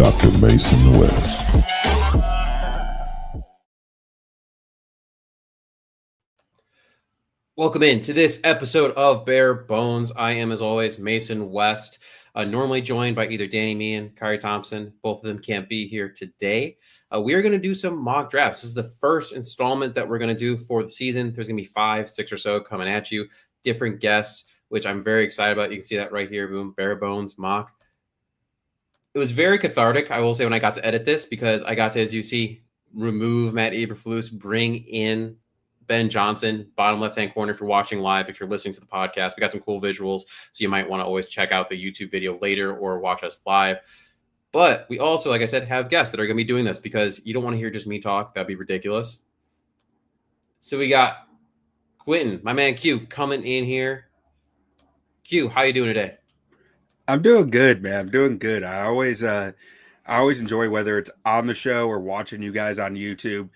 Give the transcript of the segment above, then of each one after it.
Dr. Mason West. Welcome in to this episode of Bare Bones. I am, as always, Mason West, normally joined by either Danny Meehan, Kari Thompson. Both of them can't be here today. We are going to do some mock drafts. This is the first installment that we're going to do for the season. There's going to be 5, 6 or so coming at you, different guests, which I'm very excited about. You can see that right here, boom, Bare Bones mock. It was very cathartic, I will say, when I got to edit this, because I got to, as you see, remove Matt Eberflus, bring in Ben Johnson, bottom left-hand corner if you're watching live. If you're listening to the podcast, we got some cool visuals, so you might want to always check out the YouTube video later or watch us live. But we also, like I said, have guests that are going to be doing this because you don't want to hear just me talk. That'd be ridiculous. So we got Quinten, my man Q, coming in here. Q, how you doing today? I'm doing good, man. I'm doing good. I always enjoy, whether it's on the show or watching you guys on YouTube.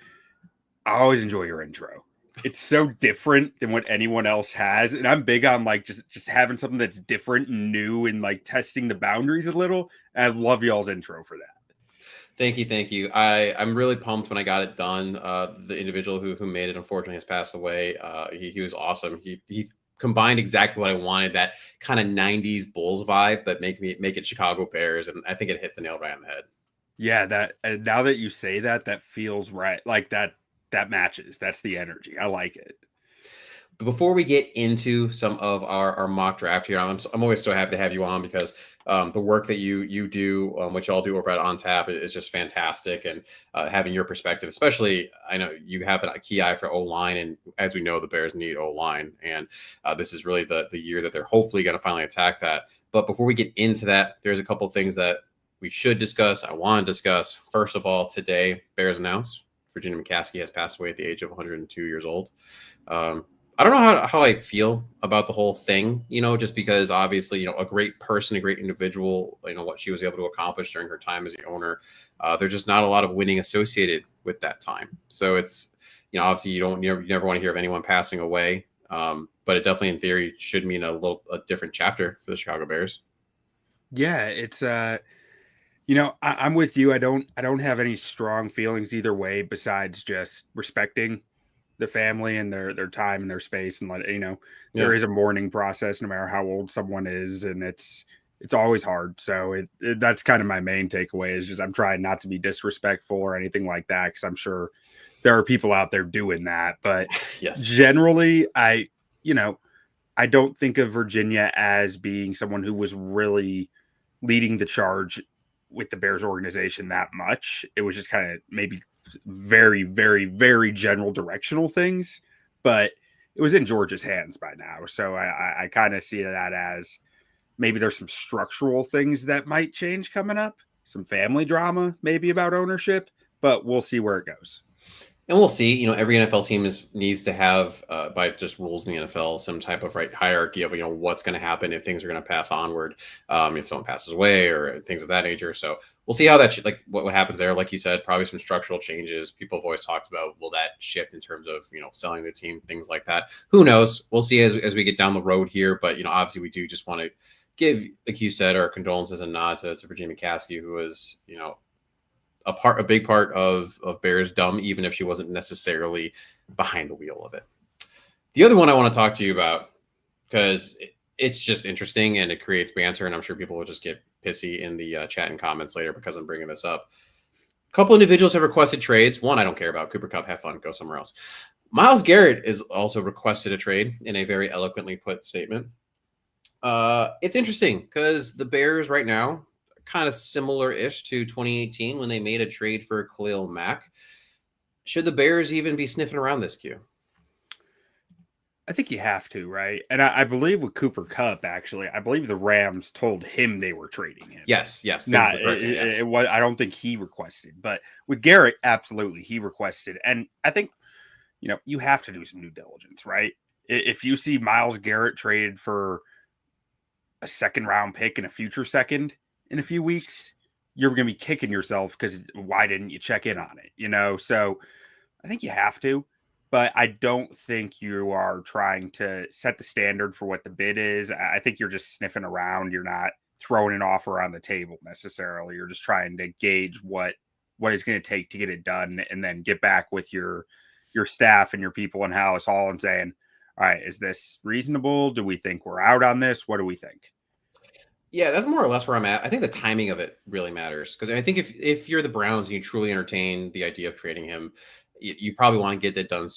I always enjoy your intro. It's so different than what anyone else has, and I'm big on like just having something that's different and new and like testing the boundaries a little. And I love y'all's intro for that. Thank you. I'm really pumped when I got it done. The individual who made it unfortunately has passed away. He was awesome. He combined exactly what I wanted, that kind of 90s Bulls vibe, but make it Chicago Bears, and I think it hit the nail right on the head. Yeah, that now that you say that, that feels right. Like that matches. That's the energy. I like it. But before we get into some of our mock draft here, I'm always so happy to have you on because the work that you do, which y'all do over at On Tap, is just fantastic. And having your perspective, especially, I know you have a key eye for O-line, and as we know, the Bears need O-line, and this is really the year that they're hopefully going to finally attack that. But before we get into that, there's a couple things that we should discuss. I want to discuss. First of all, today, Bears announced Virginia McCaskey has passed away at the age of 102 years old. I don't know how I feel about the whole thing, just because obviously, a great person, a great individual, what she was able to accomplish during her time as the owner. There's just not a lot of winning associated with that time. So it's, obviously you never want to hear of anyone passing away. But it definitely in theory should mean a different chapter for the Chicago Bears. Yeah, it's I'm with you. I don't have any strong feelings either way besides just respecting the family and their time and their space, and there is a mourning process no matter how old someone is, and it's always hard. So that's kind of my main takeaway, is just I'm trying not to be disrespectful or anything like that, because I'm sure there are people out there doing that. But yes, generally, I don't think of Virginia as being someone who was really leading the charge with the Bears organization that much. It was just kind of maybe very, very, very general directional things, but it was in George's hands by now. So I kind of see that as maybe there's some structural things that might change coming up, some family drama, maybe about ownership, but we'll see where it goes. And we'll see. Every NFL team needs to have, by just rules in the NFL, some type of hierarchy of what's going to happen if things are going to pass onward, if someone passes away or things of that nature. So we'll see how that what happens there. Like you said, probably some structural changes. People have always talked about, will that shift in terms of selling the team, things like that. Who knows? We'll see as we get down the road here. But obviously we do just want to give, like you said, our condolences and nod to Virginia McCaskey, who was a big part of Bears dumb, even if she wasn't necessarily behind the wheel of it. The other one I want to talk to you about, because it's just interesting and it creates banter, and I'm sure people will just get pissy in the chat and comments later because I'm bringing this up. A couple individuals have requested trades. One I don't care about. Cooper Kupp, have fun, go somewhere else. Myles Garrett is also requested a trade in a very eloquently put statement. It's interesting because the Bears right now, kind of similar-ish to 2018 when they made a trade for Khalil Mack. Should the Bears even be sniffing around this, Q? I think you have to, right? And I believe with Cooper Kupp, actually, I believe the Rams told him they were trading him. Yes. Not, it was, I don't think he requested, but with Garrett, absolutely, he requested. And I think, you have to do some due diligence, right? If you see Myles Garrett traded for a second-round pick and a future second in a few weeks, you're going to be kicking yourself because why didn't you check in on it? So I think you have to, but I don't think you are trying to set the standard for what the bid is. I think you're just sniffing around. You're not throwing an offer on the table necessarily. You're just trying to gauge what it's going to take to get it done, and then get back with your staff and your people in house all and saying, all right, is this reasonable? Do we think we're out on this? What do we think? Yeah, that's more or less where I'm at. I think the timing of it really matters, because I think if you're the Browns and you truly entertain the idea of trading him, you probably want to get it done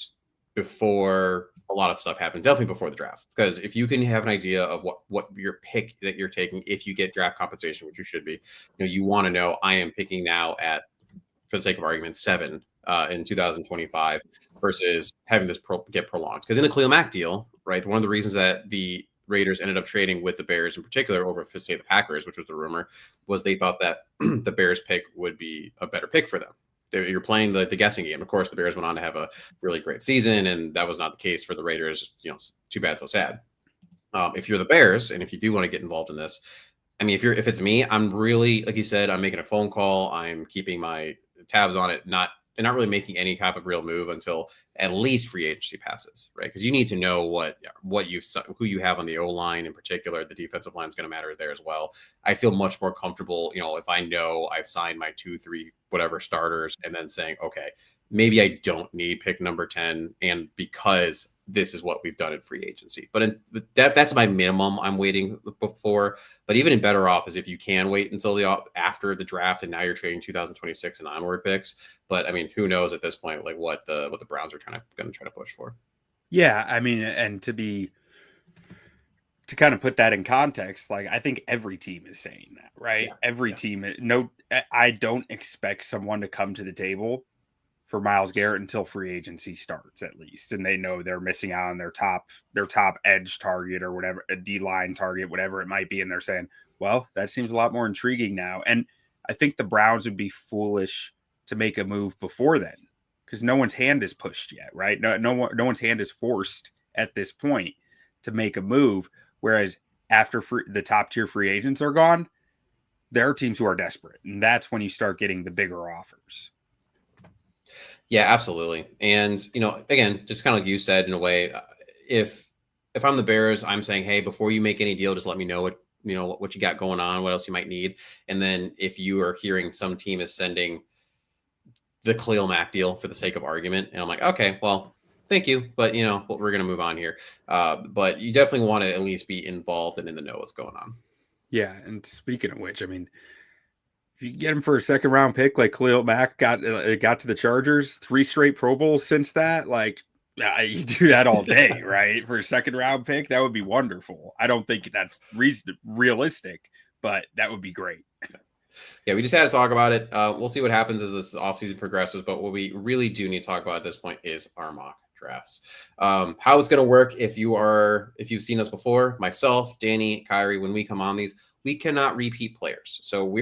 before a lot of stuff happens, definitely before the draft. Because if you can have an idea of what your pick that you're taking, if you get draft compensation, which you should be, you want to know, I am picking now at, for the sake of argument, 7 in 2025 versus having this get prolonged. Because in the Khalil Mack deal, right, one of the reasons that the Raiders ended up trading with the Bears in particular over, say, the Packers, which was the rumor, was they thought that the Bears pick would be a better pick for them. You're playing the guessing game. Of course, the Bears went on to have a really great season, and that was not the case for the Raiders. Too bad, so sad. If you're the Bears, and if you do want to get involved in this, I mean, if it's me, I'm really, like you said, I'm making a phone call. I'm keeping my tabs on it, not really making any type of real move until at least free agency passes, right? Because you need to know who you have on the O line in particular. The defensive line is going to matter there as well. I feel much more comfortable, if I know I've signed my 2, 3, whatever starters, and then saying, okay, maybe I don't need pick number 10, and because this is what we've done in free agency. But that's my minimum I'm waiting before. But even in better off is if you can wait until after the draft, and now you're trading 2026 and onward picks. But I mean, who knows at this point, like what the Browns are going to try to push for. Yeah, I mean, and to kind of put that in context, like I think every team is saying that, right? Yeah. Every team. I don't expect someone to come to the table for Myles Garrett until free agency starts, at least, and they know they're missing out on their top edge target or whatever, a D-line target, whatever it might be, and they're saying, well, that seems a lot more intriguing now. And I think the Browns would be foolish to make a move before then, because no one's hand is pushed yet, right? No one's hand is forced at this point to make a move. Whereas after the top tier free agents are gone, there are teams who are desperate, and that's when you start getting the bigger offers. Yeah, absolutely. And, again, just kind of like you said, in a way, if I'm the Bears, I'm saying, hey, before you make any deal, just let me know what you got going on, what else you might need. And then if you are hearing some team is sending the Khalil Mack deal for the sake of argument, and I'm like, okay, well, thank you, but we're going to move on here. But you definitely want to at least be involved and in the know what's going on. Yeah. And speaking of which, I mean, if you get him for a second round pick, like Khalil Mack got to the Chargers, 3 straight Pro Bowls since that, like you do that all day, right? For a second round pick, that would be wonderful. I don't think that's realistic, but that would be great. Yeah, we just had to talk about it. We'll see what happens as this offseason progresses, but what we really do need to talk about at this point is our mock drafts. How it's going to work if you've seen us before, myself, Danny, Kyrie, when we come on these, we cannot repeat players. So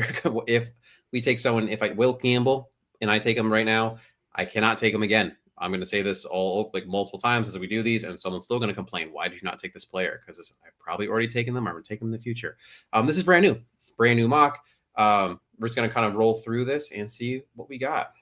if we take someone, Will Campbell and I take him right now, I cannot take him again. I'm going to say this all like multiple times as we do these, and someone's still going to complain, why did you not take this player? Because I've probably already taken them. I'm going to take them in the future. This is brand new mock. We're just going to kind of roll through this and see what we got.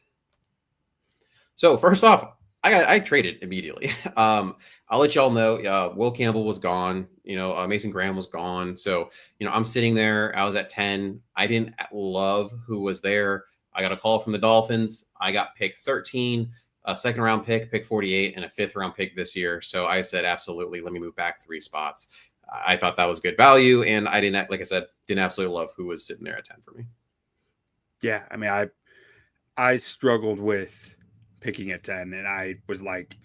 So first off, I traded immediately. I'll let y'all know. Will Campbell was gone. Mason Graham was gone. So, I'm sitting there. I was at 10. I didn't love who was there. I got a call from the Dolphins. I got pick 13, a second round pick 48, and a 5th round pick this year. So I said, absolutely, let me move back 3 spots. I thought that was good value, and I didn't, like I said, didn't absolutely love who was sitting there at 10 for me. Yeah, I mean, I struggled with picking at 10, and I was like,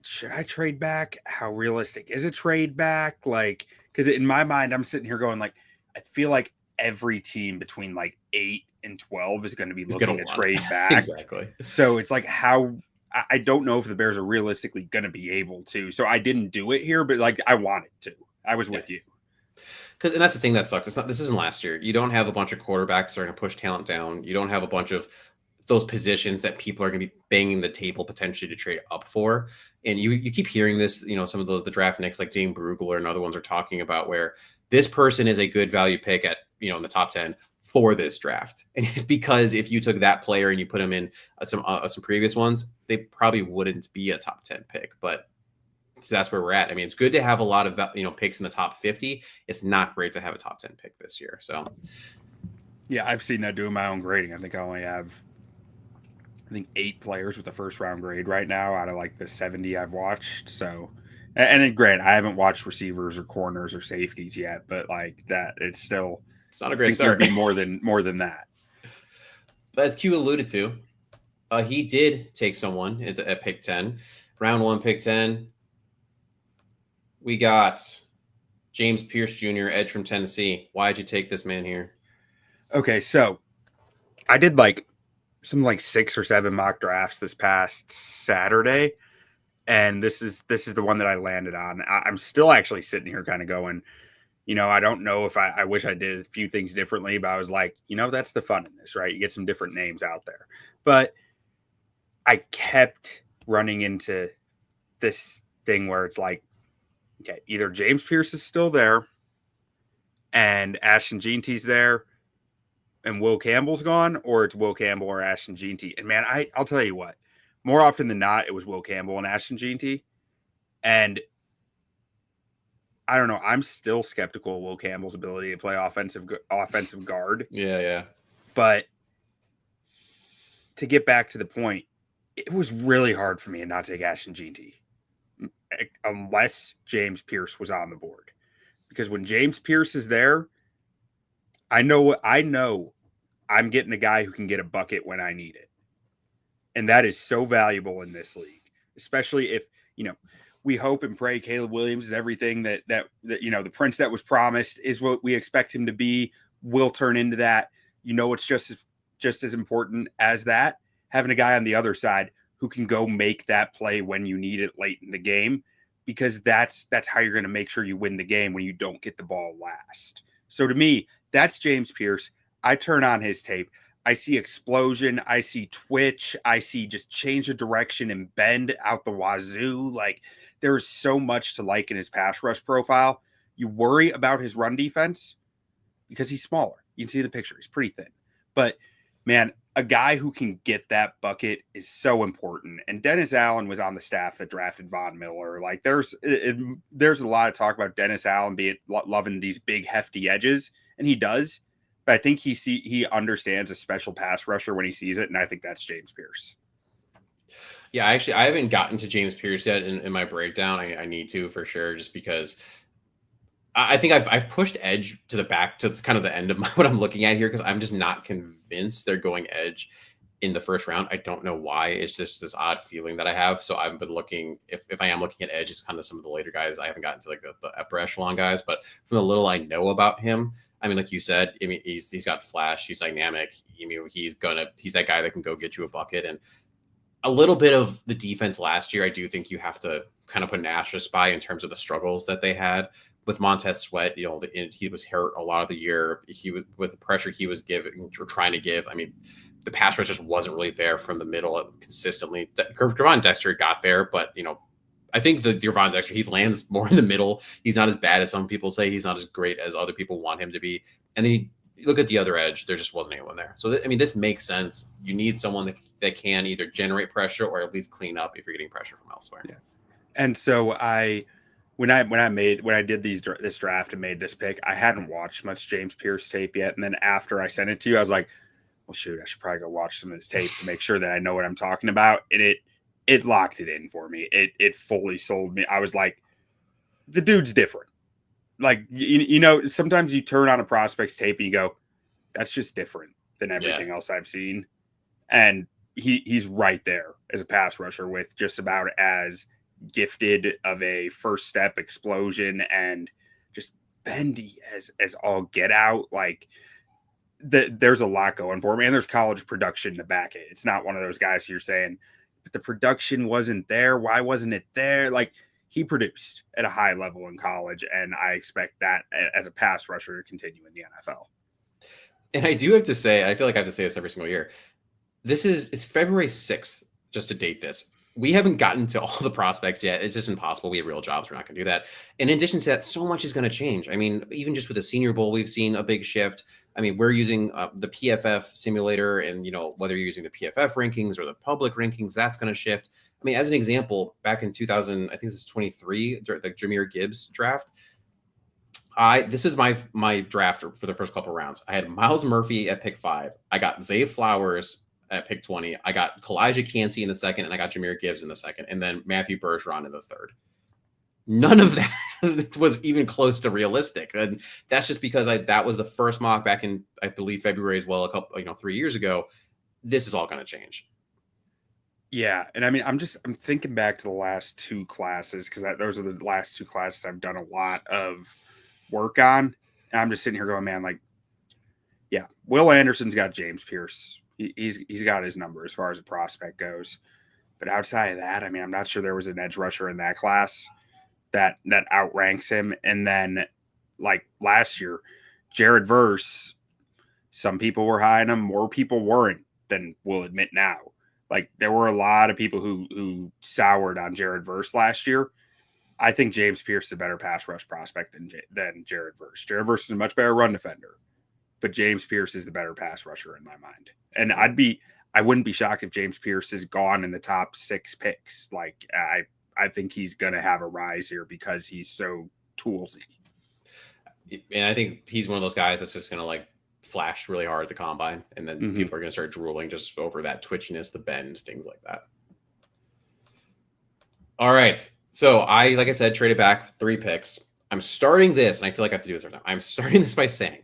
should I trade back? How realistic is a trade back? Like, because in my mind, I'm sitting here going like, I feel like every team between like 8 and 12 is going to be looking to trade back. Exactly. So it's like, I don't know if the Bears are realistically going to be able to. So I didn't do it here, but like I wanted to. I was with you. And that's the thing that sucks. This isn't last year. You don't have a bunch of quarterbacks that are going to push talent down. You don't have a bunch of those positions that people are going to be banging the table potentially to trade up for. And you keep hearing this, some of the draft nicks like Dane Brugler and other ones are talking about where this person is a good value pick at, in the top 10 for this draft. And it's because if you took that player and you put him in some previous ones, they probably wouldn't be a top 10 pick. But that's where we're at. I mean, it's good to have a lot of picks in the top 50. It's not great to have a top 10 pick this year. So yeah, I've seen that doing my own grading. I think I only have 8 players with a first round grade right now out of like the 70 I've watched. So, and then granted, I haven't watched receivers or corners or safeties yet, but like that, it's not a great start. There'd be more than that. But as Q alluded to, he did take someone at pick 10, round 1, pick 10. We got James Pierce Jr., edge from Tennessee. Why'd you take this man here? Okay, so I did like 6 or 7 mock drafts this past Saturday, and this is the one that I landed on. I'm still actually sitting here kind of going, I don't know if I wish I did a few things differently, but I was like, that's the fun in this, right? You get some different names out there. But I kept running into this thing where it's like, okay, either James Pierce is still there and Ashton Jeanty's there and Will Campbell's gone, or it's Will Campbell or Ashton Jeanty. And man, I'll tell you what, more often than not, it was Will Campbell and Ashton Jeanty. And I don't know. I'm still skeptical of Will Campbell's ability to play offensive guard. Yeah. But to get back to the point, it was really hard for me to not take Ashton Jeanty unless James Pierce was on the board. Because when James Pierce is there, I know I'm getting a guy who can get a bucket when I need it. And that is so valuable in this league, especially if, we hope and pray Caleb Williams is everything that the prince that was promised is what we expect him to be, will turn into that. It's just as important as that, having a guy on the other side who can go make that play when you need it late in the game, because that's how you're going to make sure you win the game when you don't get the ball last. So to me, that's James Pierce. I turn on his tape. I see explosion. I see twitch. I see just change of direction and bend out the wazoo. Like, there is so much to like in his pass rush profile. You worry about his run defense because he's smaller. You can see the picture. He's pretty thin. But, man, a guy who can get that bucket is so important. And Dennis Allen was on the staff that drafted Von Miller. Like, there's a lot of talk about Dennis Allen loving these big, hefty edges, and he does. But I think he understands a special pass rusher when he sees it, and I think that's James Pierce. Yeah, I haven't gotten to James Pierce yet in my breakdown. I need to, for sure, just because I think I've pushed edge to the back to kind of the end of what I'm looking at here, because I'm just not convinced they're going edge in the first round. I don't know why. It's just this odd feeling that I have. So I've been looking, if I am looking at edge, it's kind of some of the later guys. I haven't gotten to like the upper echelon guys, but from the little I know about him, I mean, like you said, I mean, he's got flash, he's dynamic. I mean, he's that guy that can go get you a bucket. And a little bit of the defense last year, I do think you have to kind of put an asterisk by in terms of the struggles that they had with Montez Sweat. He was hurt a lot of the year. He was, with the pressure he was trying to give. I mean, the pass rush just wasn't really there from the middle consistently. Gervon Dexter got there, but I think the Gervon Dexter, he lands more in the middle. He's not as bad as some people say. He's not as great as other people want him to be. And then you look at the other edge, there just wasn't anyone there. So, this makes sense. You need someone that can either generate pressure or at least clean up if you're getting pressure from elsewhere. Yeah. And so when I did this draft and made this pick, I hadn't watched much James Pierce tape yet. And then after I sent it to you, I was like, well, shoot, I should probably go watch some of this tape to make sure that I know what I'm talking about. And it locked it in for me. It fully sold me. I was like, the dude's different. Like, sometimes you turn on a prospect's tape and you go, that's just different than everything else I've seen. And he's right there as a pass rusher with just about as gifted of a first step explosion and just bendy as all get out. Like, there's a lot going for him, and there's college production to back it. It's not one of those guys who you're saying, but the production wasn't there. Why wasn't it there? Like, he produced at a high level in college, and I expect that as a pass rusher to continue in the NFL. And I do have to say, I feel like I have to say this every single year. It's February 6th, just to date this. We haven't gotten to all the prospects yet. It's just impossible. We have real jobs. We're not going to do that. In addition to that, so much is going to change. I mean, even just with the Senior Bowl, we've seen a big shift. I mean, we're using the PFF simulator, and whether you're using the PFF rankings or the public rankings, that's going to shift. I mean, as an example, back in 2000, I think this is 23, the Jahmyr Gibbs draft. This is my draft for the first couple rounds. I had Miles Murphy at pick 5. I got Zay Flowers at pick 20. I got Kalijah Cansey in the second, and I got Jahmyr Gibbs in the second, and then Matthew Bergeron in the third. None of that was even close to realistic, and that's just because that was the first mock back in, I believe, February as well, 3 years ago. This is all going to change. Yeah, and I mean, I'm thinking back to the last 2 classes because those are the last 2 classes I've done a lot of work on. And I'm just sitting here going, man, like, yeah, Will Anderson's got James Pierce. He's got his number as far as a prospect goes. But outside of that, I mean, I'm not sure there was an edge rusher in that class that outranks him. And then, like last year, Jared Verse, some people were high on him, more people weren't than we'll admit now. Like, there were a lot of people who soured on Jared Verse last year. I think James Pierce is a better pass rush prospect than Jared Verse. Jared Verse is a much better run defender, but James Pierce is the better pass rusher in my mind. And I wouldn't be shocked if James Pierce is gone in the top 6 picks. Like, I think he's going to have a rise here because he's so toolsy. And I think he's one of those guys that's just going to, like, flash really hard at the combine, and then people are going to start drooling just over that twitchiness, the bends, things like that. All right. So like I said, traded back 3 picks. I'm starting this, and I feel like I have to do this right now. I'm starting this by saying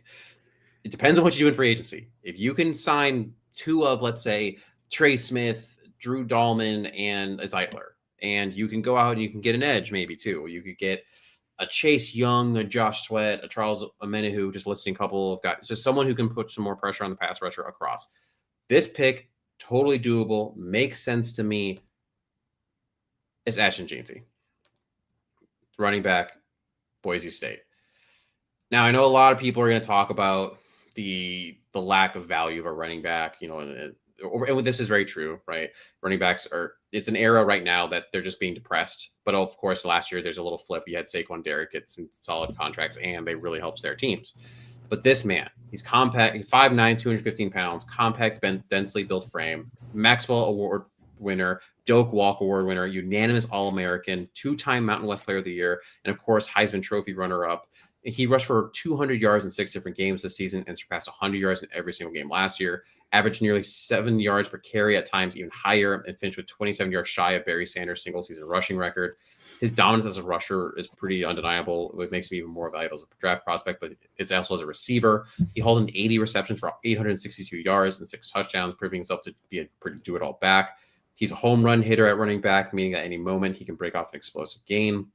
it depends on what you do in free agency. If you can sign 2 of, let's say, Trey Smith, Drew Dahlman, and a Zeitler, and you can go out and you can get an edge maybe too. You could get a Chase Young, a Josh Sweat, a Charles Omenihu, just listing a couple of guys, just someone who can put some more pressure on the pass rusher across. This pick, totally doable, makes sense to me. It's Ashton Jeanty, running back, Boise State. Now, I know a lot of people are going to talk about the lack of value of a running back, and this is very true, right? Running backs it's an era right now that they're just being depressed. But of course, last year, there's a little flip. You had Saquon Derrick get some solid contracts, and they really helped their teams. But this man, he's compact, 5'9", 215 pounds, compact, densely built frame, Maxwell Award winner, Doak Walk Award winner, unanimous All-American, 2-time Mountain West Player of the Year, and of course, Heisman Trophy runner-up. He rushed for 200 yards in 6 different games this season and surpassed 100 yards in every single game last year. Averaged nearly 7 yards per carry, at times even higher, and finished with 27 yards shy of Barry Sanders' single-season rushing record. His dominance as a rusher is pretty undeniable. It makes him even more valuable as a draft prospect, but it's also as a receiver. He held an 80 receptions for 862 yards and 6 touchdowns, proving himself to be a pretty do-it-all back. He's a home run hitter at running back, meaning at any moment he can break off an explosive gain.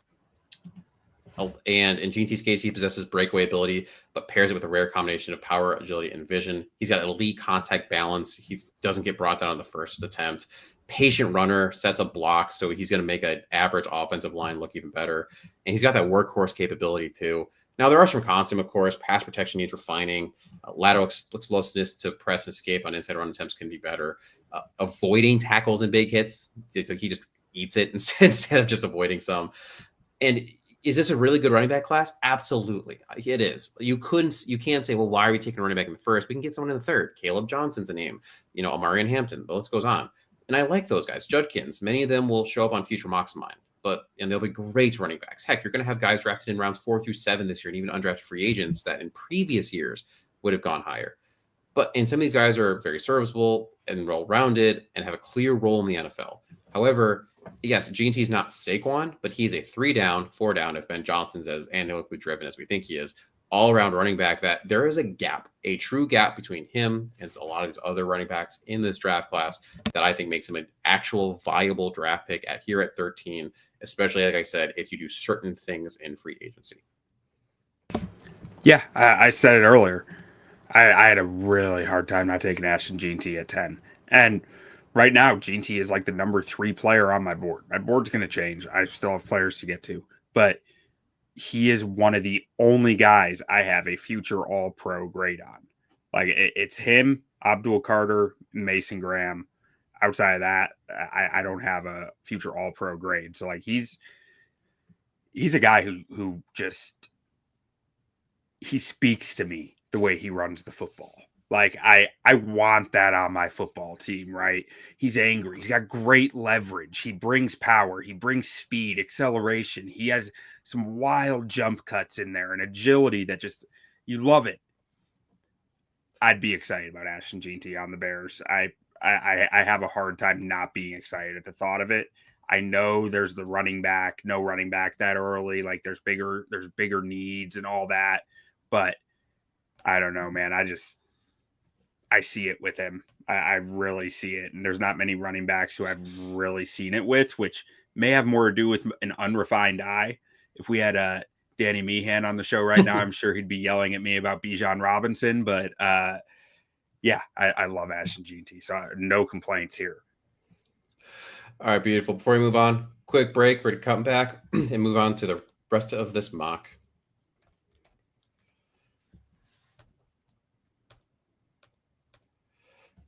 And in Jeanty's case, he possesses breakaway ability, but pairs it with a rare combination of power, agility, and vision. He's got elite contact balance. He doesn't get brought down on the first attempt. Patient runner, sets up blocks, so he's going to make an average offensive line look even better. And he's got that workhorse capability too. Now, there are some cons to him, of course. Pass protection needs refining. Lateral explosiveness to press and escape on inside run attempts can be better. Avoiding tackles and big hits, it's like he just eats it instead of just avoiding some. And is this a really good running back class? Absolutely. It is. You can't say, well, why are we taking a running back in the first? We can get someone in the third. Caleb Johnson's a name, Amarian Hampton, the list goes on. And I like those guys. Judkins, many of them will show up on future mocks of mine, and they'll be great running backs. Heck, you're going to have guys drafted in rounds 4 through 7 this year, and even undrafted free agents that in previous years would have gone higher. And some of these guys are very serviceable and well-rounded and have a clear role in the NFL. However, yes, Jeanty's not Saquon, but he's a 3-down, 4-down if Ben Johnson's as analytically driven as we think he is, all-around running back, that there is a gap, a true gap between him and a lot of these other running backs in this draft class that I think makes him an actual viable draft pick here at 13, especially, like I said, if you do certain things in free agency. Yeah, I said it earlier. I had a really hard time not taking Ashton Jeanty at 10. And right now, Jeanty is like the number 3 player on my board. My board's going to change. I still have players to get to. But he is one of the only guys I have a future all-pro grade on. Like, it's him, Abdul Carter, Mason Graham. Outside of that, I don't have a future all-pro grade. So, like, he's a guy who just – he speaks to me the way he runs the football. Like I want that on my football team, right? He's angry. He's got great leverage. He brings power. He brings speed, acceleration. He has some wild jump cuts in there and agility that just you love it. I'd be excited about Ashton Jeanty on the Bears. I have a hard time not being excited at the thought of it. I know there's the running back, no running back that early. Like there's bigger needs and all that, but I don't know, man. I see it with him. I really see it. And there's not many running backs who I've really seen it with, which may have more to do with an unrefined eye. If we had Danny Meehan on the show right now, I'm sure he'd be yelling at me about Bijan Robinson. But yeah, I love Ashton Jeanty. So no complaints here. All right, beautiful. Before we move on, quick break. We're going to come back and move on to the rest of this mock.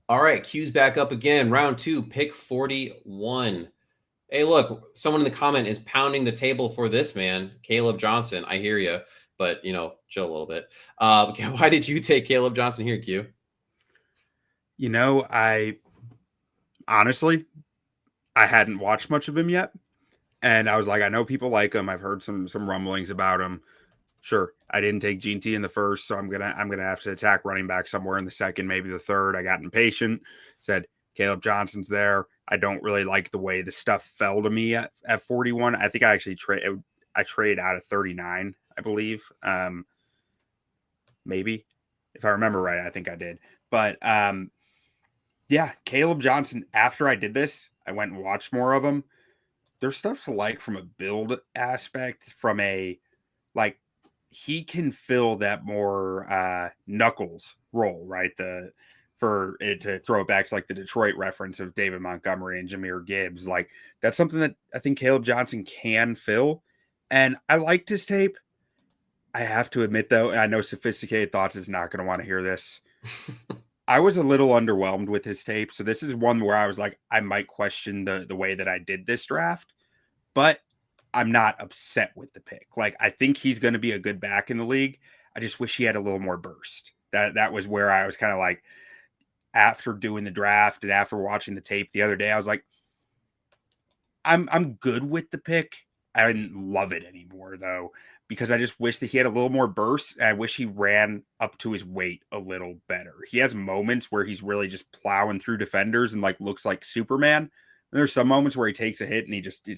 All right, Q's back up again. Round 2, pick 41. Hey, look, someone in the comment is pounding the table for this man, Caleb Johnson. I hear you, but, chill a little bit. Why did you take Caleb Johnson here, Q? I hadn't watched much of him yet. And I was like, I know people like him. I've heard some rumblings about him. Sure, I didn't take Jeanty in the first, so I'm gonna have to attack running back somewhere in the second, maybe the third. I got impatient, said Caleb Johnson's there. I don't really like the way the stuff fell to me at 41. I think I actually trade out of 39, I believe. Maybe if I remember right, I think I did. But yeah, Caleb Johnson. After I did this, I went and watched more of him. There's stuff to like from a build aspect, from a like. He can fill that more knuckles role, right? For it to throw it back to like the Detroit reference of David Montgomery and Jahmyr Gibbs. Like that's something that I think Caleb Johnson can fill. And I liked his tape. I have to admit though, and I know Sophisticated Thoughts is not going to want to hear this. I was a little underwhelmed with his tape. So this is one where I was like, I might question the way that I did this draft, but I'm not upset with the pick. Like, I think he's going to be a good back in the league. I just wish he had a little more burst. That was where I was kind of like, after doing the draft and after watching the tape the other day, I was like, I'm good with the pick. I didn't love it anymore though, because I just wish that he had a little more burst. And I wish he ran up to his weight a little better. He has moments where he's really just plowing through defenders and like looks like Superman. And there's some moments where he takes a hit and he just,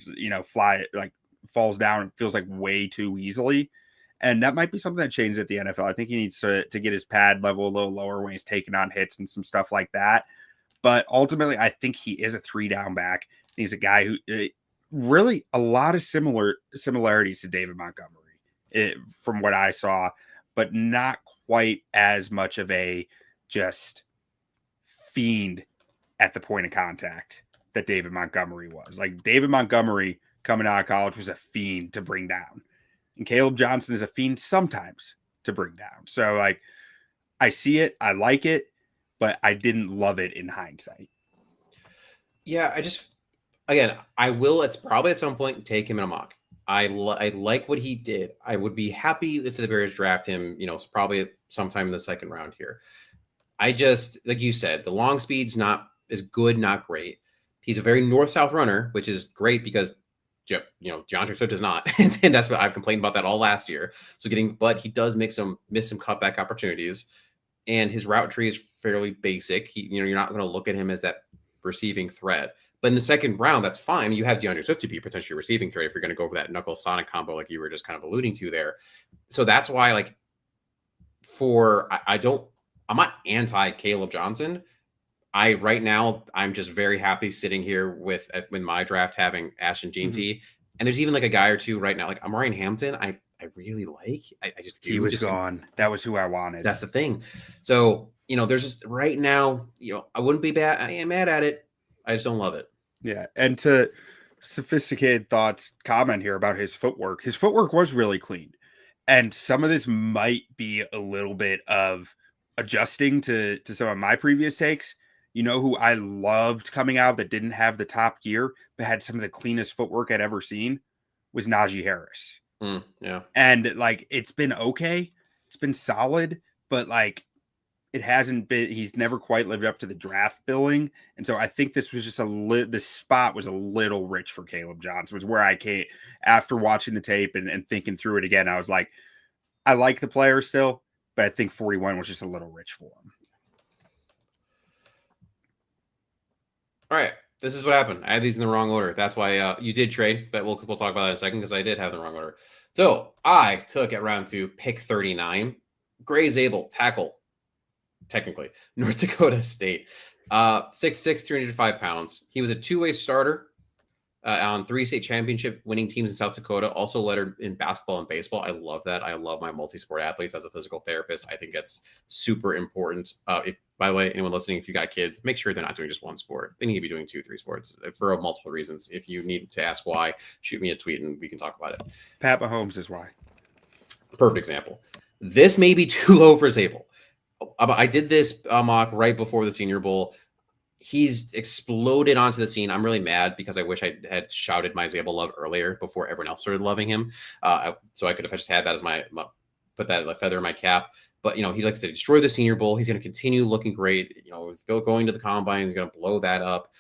falls down and feels like way too easily. And that might be something that changes at the NFL. I think he needs to get his pad level a little lower when he's taking on hits and some stuff like that. But ultimately, I think he is a 3-down back. He's a guy who really a lot of similarities to David Montgomery from what I saw, but not quite as much of a just fiend at the point of contact that David Montgomery was. Like David Montgomery coming out of college was a fiend to bring down. And Caleb Johnson is a fiend sometimes to bring down. So like, I see it, I like it, but I didn't love it in hindsight. Yeah, I will, it's probably at some point take him in a mock. I like what he did. I would be happy if the Bears draft him, probably sometime in the second round here. I just, like you said, the long speed's not as good, not great. He's a very north-south runner, which is great because DeAndre Swift is not, and that's what I've complained about that all last year. But he does miss some cutback opportunities, and his route tree is fairly basic. You're not going to look at him as that receiving threat. But in the second round, that's fine. You have DeAndre Swift to be potentially a receiving threat if you're going to go for that knuckle sonic combo, like you were just kind of alluding to there. So that's why, I'm not anti Caleb Johnson. Right now, I'm just very happy sitting here with my draft having Ashton Jeanty. Mm-hmm. And there's even like a guy or two right now, like Amarian Hampton, I really like. He was gone. That was who I wanted. That's the thing. So, there's just right now, I wouldn't be mad at it. I just don't love it. Yeah. And to Sophisticated Thoughts comment here about his footwork was really clean. And some of this might be a little bit of adjusting to some of my previous takes. Who I loved coming out that didn't have the top gear, but had some of the cleanest footwork I'd ever seen was Najee Harris. Yeah. And it's been okay. It's been solid, but it hasn't been, he's never quite lived up to the draft billing. And so I think this was just this spot was a little rich for Caleb Johnson, was where I came after watching the tape and thinking through it again. I was like, I like the player still, but I think 41 was just a little rich for him. All right. This is what happened. I had these in the wrong order. That's why you did trade, but we'll talk about that in a second because I did have the wrong order. So I took at round 2, pick 39, Gray Zabel, tackle, technically, North Dakota State. 6'6", 305 pounds. He was a two-way starter on 3 state championship winning teams in South Dakota, also lettered in basketball and baseball. I love that. I love my multi-sport athletes. As a physical therapist, I think that's super important. By the way, anyone listening, if you got kids, make sure they're not doing just one sport. They need to be doing 2-3 sports for multiple reasons. If you need to ask why, shoot me a tweet and we can talk about it. Pat Mahomes is why. Perfect example. This may be too low for Zabel. I did this mock right before the Senior Bowl. He's exploded onto the scene. I'm really mad because I wish I had shouted my Zabel love earlier before everyone else started loving him. So I could have just had that as put that like feather in my cap. But, he likes to destroy the Senior Bowl. He's going to continue looking great. Going to the combine, he's going to blow that up.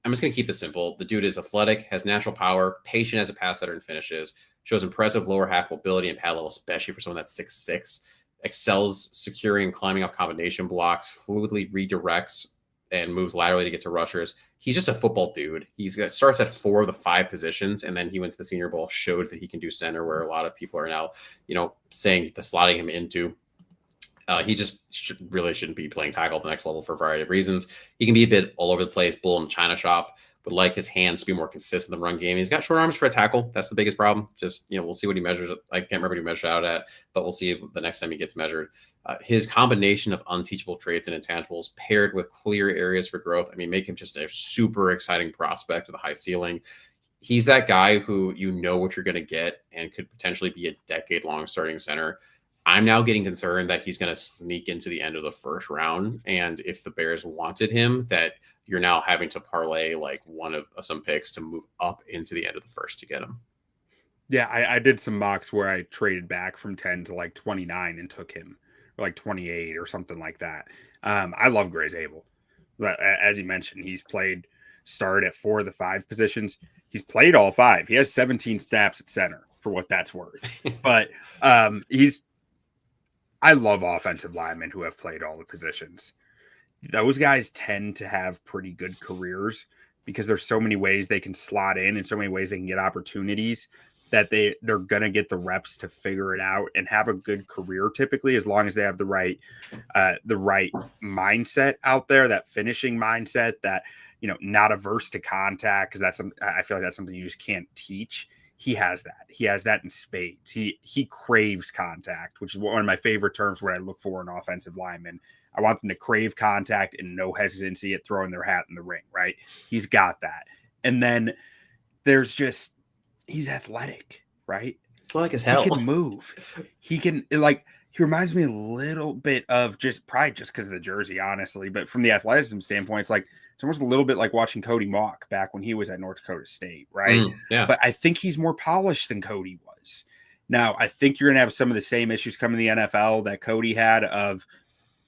I'm just going to keep this simple. The dude is athletic, has natural power, patient as a pass setter and finishes, shows impressive lower half mobility and pad level, especially for someone that's 6'6", excels securing and climbing off combination blocks, fluidly redirects, and moves laterally to get to rushers. He's just a football dude. Starts at 4 of the 5 positions, and then he went to the Senior Bowl, showed that he can do center, where a lot of people are now, saying the slotting him into. He just really shouldn't be playing tackle at the next level for a variety of reasons. He can be a bit all over the place, bull in the China shop, but like his hands to be more consistent in the run game. He's got short arms for a tackle. That's the biggest problem. Just, we'll see what he measures. I can't remember what he measured out at, but we'll see the next time he gets measured. His combination of unteachable traits and intangibles paired with clear areas for growth, make him just a super exciting prospect with a high ceiling. He's that guy who what you're going to get and could potentially be a decade-long starting center. I'm now getting concerned that he's going to sneak into the end of the first round. And if the Bears wanted him, that you're now having to parlay like one of some picks to move up into the end of the first to get him. Yeah, I did some mocks where I traded back from 10 to like 29 and took him, or like 28 or something like that. I love Gray Zabel. As you mentioned, he's started at 4 of the 5 positions. He's played all 5. He has 17 snaps at center for what that's worth. But I love offensive linemen who have played all the positions. Those guys tend to have pretty good careers because there's so many ways they can slot in and so many ways they can get opportunities that they're going to get the reps to figure it out and have a good career typically, as long as they have the right mindset out there, that finishing mindset, that, not averse to contact. Cause I feel like that's something you just can't teach. He has that. He has that in spades. He craves contact, which is one of my favorite terms where I look for an offensive lineman. I want them to crave contact and no hesitancy at throwing their hat in the ring, right? He's got that. And then he's athletic, right? Athletic as hell. He can move. He reminds me a little bit of probably just because of the jersey, honestly, but from the athleticism standpoint, it's almost a little bit like watching Cody Mock back when he was at North Dakota State, right? Yeah. But I think he's more polished than Cody was. Now, I think you're going to have some of the same issues coming in the NFL that Cody had of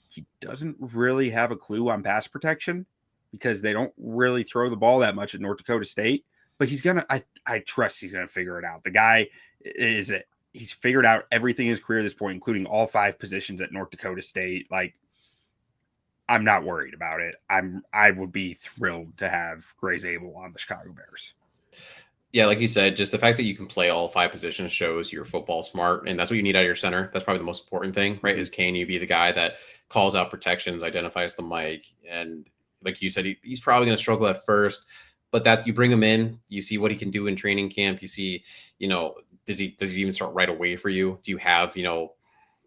he doesn't really have a clue on pass protection because they don't really throw the ball that much at North Dakota State. But I trust he's going to figure it out. The guy he's figured out everything in his career at this point, including all 5 positions at North Dakota State. I'm not worried about it. I would be thrilled to have Gray Zabel on the Chicago Bears. Yeah, like you said, just the fact that you can play all 5 positions shows you're football smart, and that's what you need out of your center. That's probably the most important thing, right? Is can you be the guy that calls out protections, identifies the mic, and like you said, he's probably going to struggle at first, but that you bring him in, you see what he can do in training camp. You see, does he even start right away for you? Do you have,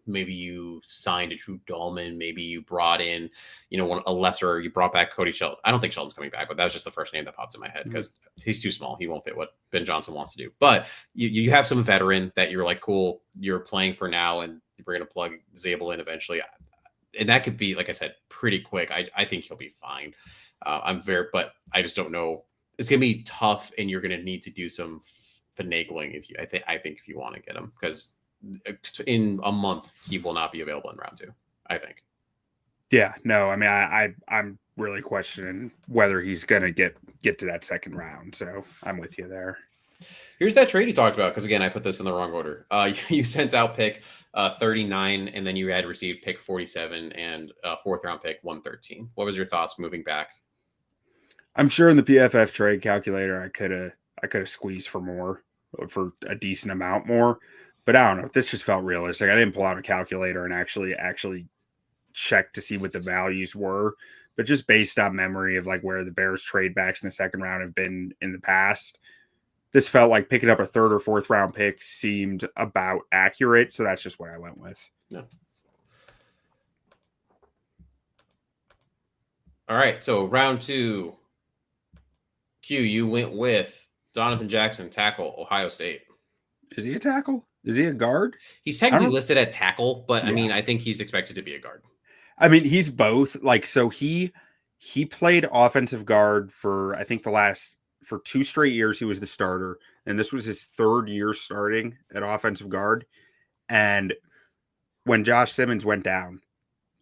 maybe you signed a Drew Dahlman. Maybe you brought in, you brought back Cody Shelton. I don't think Shelton's coming back, but that was just the first name that popped in my head because he's too small. He won't fit what Ben Johnson wants to do. But you have some veteran that you're like, cool, you're playing for now, and we're going to plug Zabel in eventually. And that could be, like I said, pretty quick. I think he'll be fine. But I just don't know. It's going to be tough, and you're going to need to do some finagling I think if you want to get him, because in a month he will not be available in round 2, I think. Yeah, no, I mean, I'm really questioning whether he's gonna get to that second round. So I'm with you there. Here's that trade you talked about, because again, I put this in the wrong order. You sent out pick 39, and then you had received pick 47 and fourth round pick 113. What was your thoughts moving back? I'm sure in the PFF trade calculator, I could have squeezed for more, for a decent amount more, but I don't know. This just felt realistic. I didn't pull out a calculator and actually check to see what the values were, but just based on memory of like where the Bears trade backs in the second round have been in the past, this felt like picking up a third or fourth round pick seemed about accurate. So that's just what I went with. Yeah. All right. So round 2, Q, you went with Donovan Jackson, tackle, Ohio State. Is he a tackle? Is he a guard? He's technically listed at tackle, but Yeah. I mean, I think he's expected to be a guard. I mean, he's both. Like, so he played offensive guard for, I think, for 2 straight years. He was the starter, and this was his 3rd year starting at offensive guard. And when Josh Simmons went down,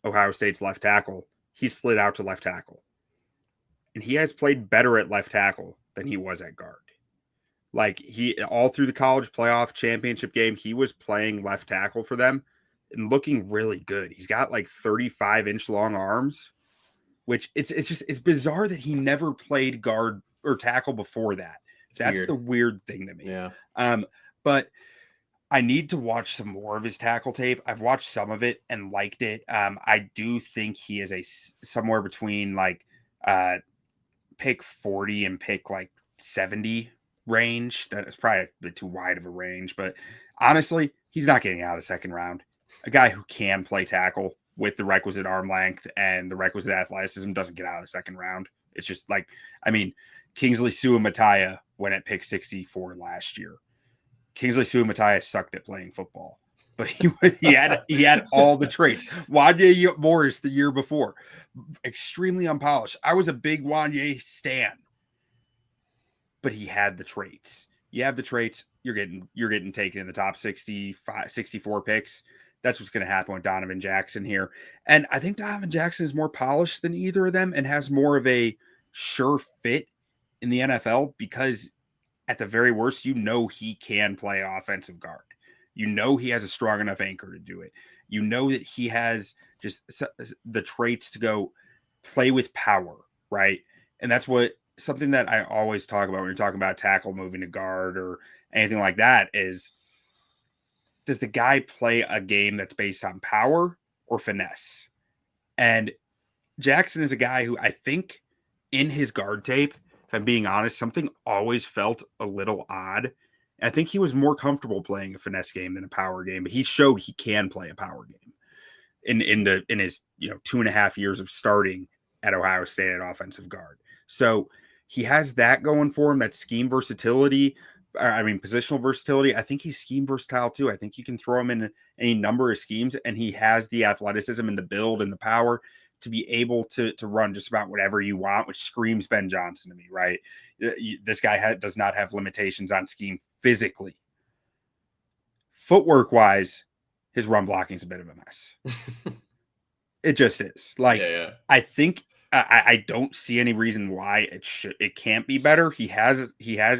Ohio State's left tackle, he slid out to left tackle, and he has played better at left tackle than he was at guard. Like, he all through the college playoff championship game, he was playing left tackle for them and looking really good. He's got like 35-inch long arms, which it's bizarre that he never played guard or tackle before that. That's weird. The weird thing to me. Yeah. But I need to watch some more of his tackle tape. I've watched some of it and liked it. I do think he is somewhere between like pick 40 and pick like 70 range. That's probably a bit too wide of a range, but honestly, he's not getting out of the second round. A guy who can play tackle with the requisite arm length and the requisite athleticism doesn't get out of the second round. It's just like, I mean, Kingsley Suamataia went at pick 64 last year. Kingsley Suamataia sucked at playing football, but he had all the traits. Wanye Morris the year before, extremely unpolished. I was a big Wanye stan, but he had the traits. You have the traits, you're getting taken in the top 64 picks. That's what's going to happen with Donovan Jackson here. And I think Donovan Jackson is more polished than either of them and has more of a sure fit in the NFL because at the very worst, you know he can play offensive guard. You know he has a strong enough anchor to do it. You know that he has just the traits to go play with power, right? And that's something that I always talk about when you're talking about tackle moving to guard or anything like that is, does the guy play a game that's based on power or finesse? And Jackson is a guy who I think in his guard tape, if I'm being honest, something always felt a little odd. I think he was more comfortable playing a finesse game than a power game, but he showed he can play a power game in his 2.5 years of starting at Ohio State at offensive guard. So he has that going for him, that scheme versatility. Positional versatility. I think he's scheme versatile too. I think you can throw him in any number of schemes, and he has the athleticism and the build and the power to be able to run just about whatever you want, which screams Ben Johnson to me, right? This guy does not have limitations on scheme physically. Footwork wise, his run blocking is a bit of a mess. It just is. Like, yeah. I think I don't see any reason why it can't be better. He has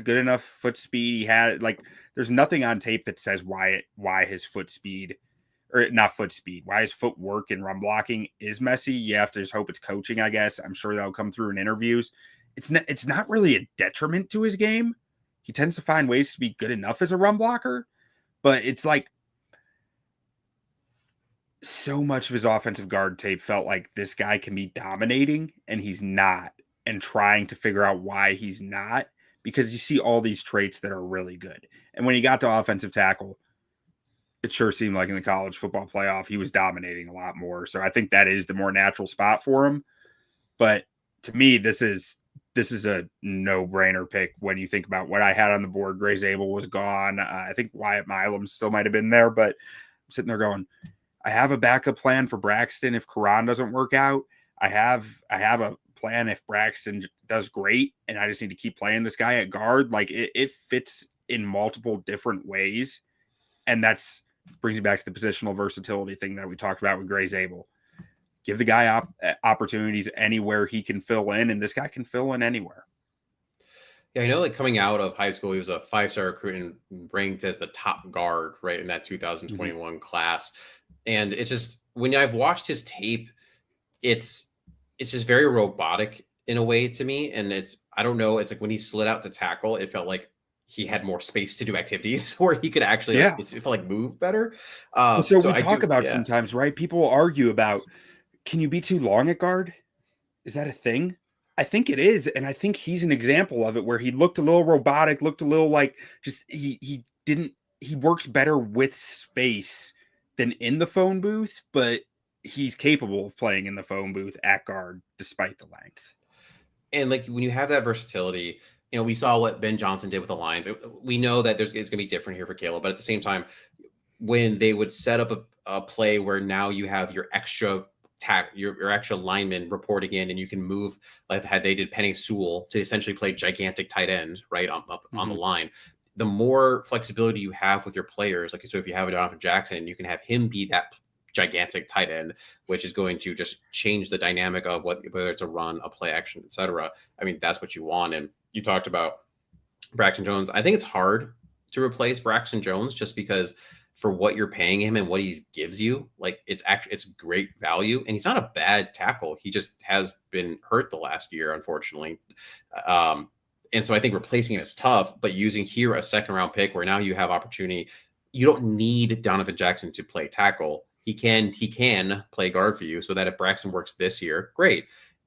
good enough foot speed. He has there's nothing on tape that says why his foot speed, or not foot speed, why his footwork and run blocking is messy. You have to just hope it's coaching, I guess. I'm sure that'll come through in interviews. It's not really a detriment to his game. He tends to find ways to be good enough as a run blocker, but it's like so much of his offensive guard tape felt like this guy can be dominating and he's not, and trying to figure out why he's not, because you see all these traits that are really good. And when he got to offensive tackle, it sure seemed like in the college football playoff, he was dominating a lot more. So I think that is the more natural spot for him. But to me, this is a no-brainer pick when you think about what I had on the board. Gray Zabel was gone. I think Wyatt Milam still might have been there, but I'm sitting there going, I have a backup plan for Braxton if Karan doesn't work out. I have a plan if Braxton does great, and I just need to keep playing this guy at guard. Like it fits in multiple different ways, and that's brings me back to the positional versatility thing that we talked about with Gray Zabel. Give the guy opportunities anywhere he can fill in, and this guy can fill in anywhere. Yeah, I know, like, coming out of high school, he was a 5-star recruit and ranked as the top guard, right, in that 2021 class. And it's just, when I've watched his tape, it's just very robotic in a way to me. And I don't know, it's like when he slid out to tackle, it felt like he had more space to do activities where he could actually, like, Yeah. it felt like move better. So So we I talk do, about yeah. sometimes, right? People will argue about, can you be too long at guard? Is that a thing? I think it is, and I think he's an example of it where he looked a little robotic, looked a little like just he works better with space than in the phone booth, but he's capable of playing in the phone booth at guard despite the length. And, like, when you have that versatility, we saw what Ben Johnson did with the Lions. We know that it's going to be different here for Caleb, but at the same time, when they would set up a play where now you have your extra your extra lineman reporting in, and you can move like how they did Penny Sewell to essentially play gigantic tight end right on the line. The more flexibility you have with your players, like, so if you have a Donovan Jackson, you can have him be that gigantic tight end, which is going to just change the dynamic of whether it's a run, a play action, etc. I mean, that's what you want. And you talked about Braxton Jones. I think it's hard to replace Braxton Jones just because for what you're paying him and what he gives you, like, it's great value. And he's not a bad tackle. He just has been hurt the last year, unfortunately. And so I think replacing him is tough, but using here a second round pick where now you have opportunity, you don't need Donovan Jackson to play tackle. He can play guard for you, so that if Braxton works this year, great.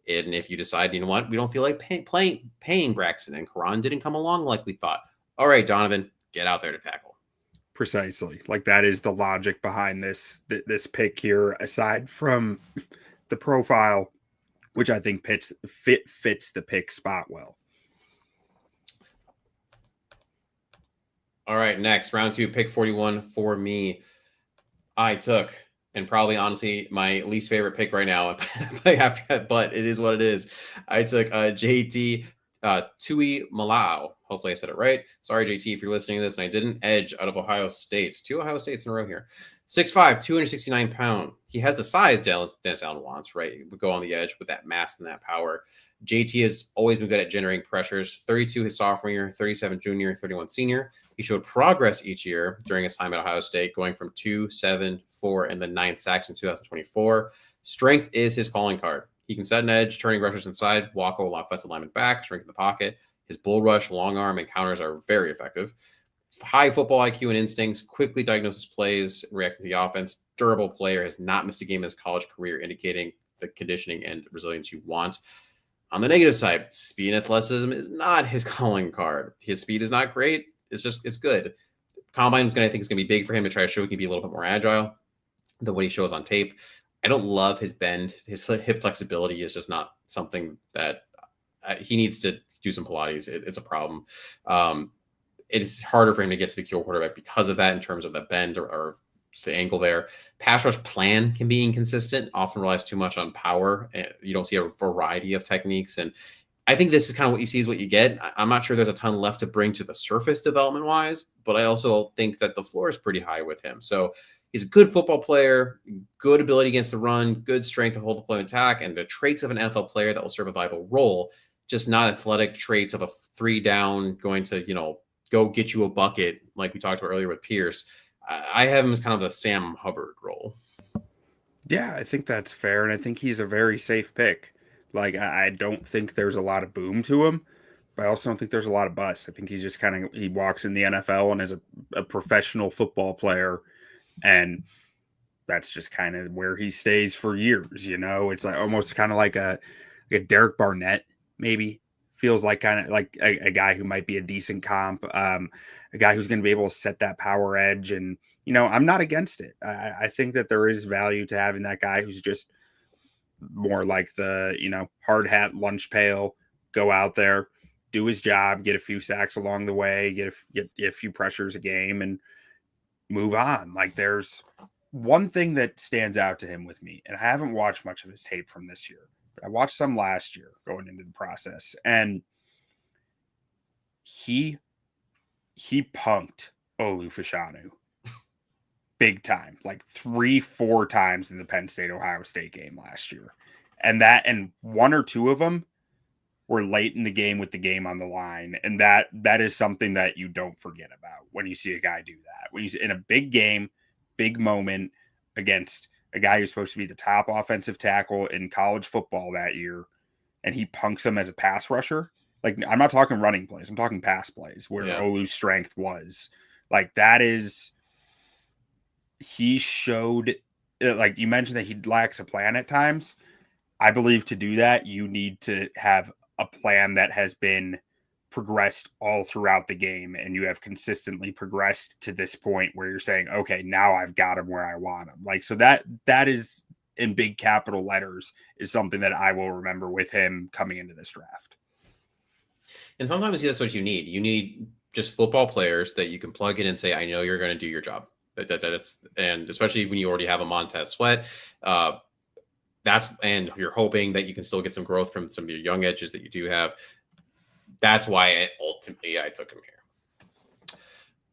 And if you decide, you know what, we don't feel like paying Braxton, and Karan didn't come along like we thought, all right, Donovan, get out there to tackle. Precisely. Like, that is the logic behind this pick here, aside from the profile, which I think fits the pick spot well. All right, next, round 2, pick 41 for me. I took, and probably honestly my least favorite pick right now, but it is what it is. I took JT Tui Malau. Hopefully I said it right. Sorry, JT, if you're listening to this and I didn't. Edge out of Ohio State. 2 Ohio States in a row here. 6'5", 269 pound. He has the size Dennis Allen wants, right? He would go on the edge with that mass and that power. JT has always been good at generating pressures. 32 his sophomore year, 37 junior, 31 senior. He showed progress each year during his time at Ohio State, going from 2, 7, 4, and then 9 sacks in 2024. Strength is his calling card. He can set an edge, turning rushers inside, walk over offensive lineman back, shrink in the pocket. His bull rush, long arm, and counters are very effective. High football IQ and instincts, quickly diagnoses plays, reacting to the offense. Durable player, has not missed a game in his college career, indicating the conditioning and resilience you want. On the negative side, speed and athleticism is not his calling card. His speed is not great. It's good. Combine I think is going to be big for him to try to show he can be a little bit more agile than what he shows on tape. I don't love his bend. His hip flexibility is just not something that he needs to do some Pilates. It's a problem. It is harder for him to get to the Q quarterback because of that in terms of the bend or the angle there. Pass rush plan can be inconsistent, often relies too much on power. You don't see a variety of techniques. And I think this is kind of what you see is what you get. I'm not sure there's a ton left to bring to the surface development wise, but I also think that the floor is pretty high with him. So he's a good football player, good ability against the run, good strength to hold the play and attack, and the traits of an NFL player that will serve a viable role, just not athletic traits of a 3 down going to, go get you a bucket like we talked about earlier with Pierce. I have him as kind of the Sam Hubbard role. Yeah, I think that's fair, and I think he's a very safe pick. Like, I don't think there's a lot of boom to him, but I also don't think there's a lot of bust. I think he's just he walks in the NFL and is a professional football player, and that's just kind of where he stays for years. It's like almost kind of like a Derek Barnett, maybe. Feels like kind of like a guy who might be a decent comp, a guy who's going to be able to set that power edge. And, I'm not against it. I think that there is value to having that guy who's just more like the, hard hat, lunch pail, go out there, do his job, get a few sacks along the way, get a few pressures a game, and move on. Like, there's one thing that stands out to him with me, and I haven't watched much of his tape from this year. I watched some last year going into the process, and he punked Olu Fashanu. big time, like 3-4 times in the Penn State Ohio State game last year. And one or two of them were late in the game with the game on the line. And that is something that you don't forget about when you see a guy do that. When he's in a big game, big moment against a guy who's supposed to be the top offensive tackle in college football that year, and he punks him as a pass rusher. Like, I'm not talking running plays, I'm talking pass plays where Olu's strength was. Like, that is, he showed, like you mentioned, that he lacks a plan at times. I believe to do that, you need to have a plan that has been progressed all throughout the game, and you have consistently progressed to this point where you're saying, okay, now I've got him where I want him. Like, so that is in big capital letters is something that I will remember with him coming into this draft. And sometimes that's what you need. You need just football players that you can plug in and say, I know you're going to do your job. And especially when you already have a Montez Sweat, and you're hoping that you can still get some growth from some of your young edges that you do have. That's why ultimately I took him here.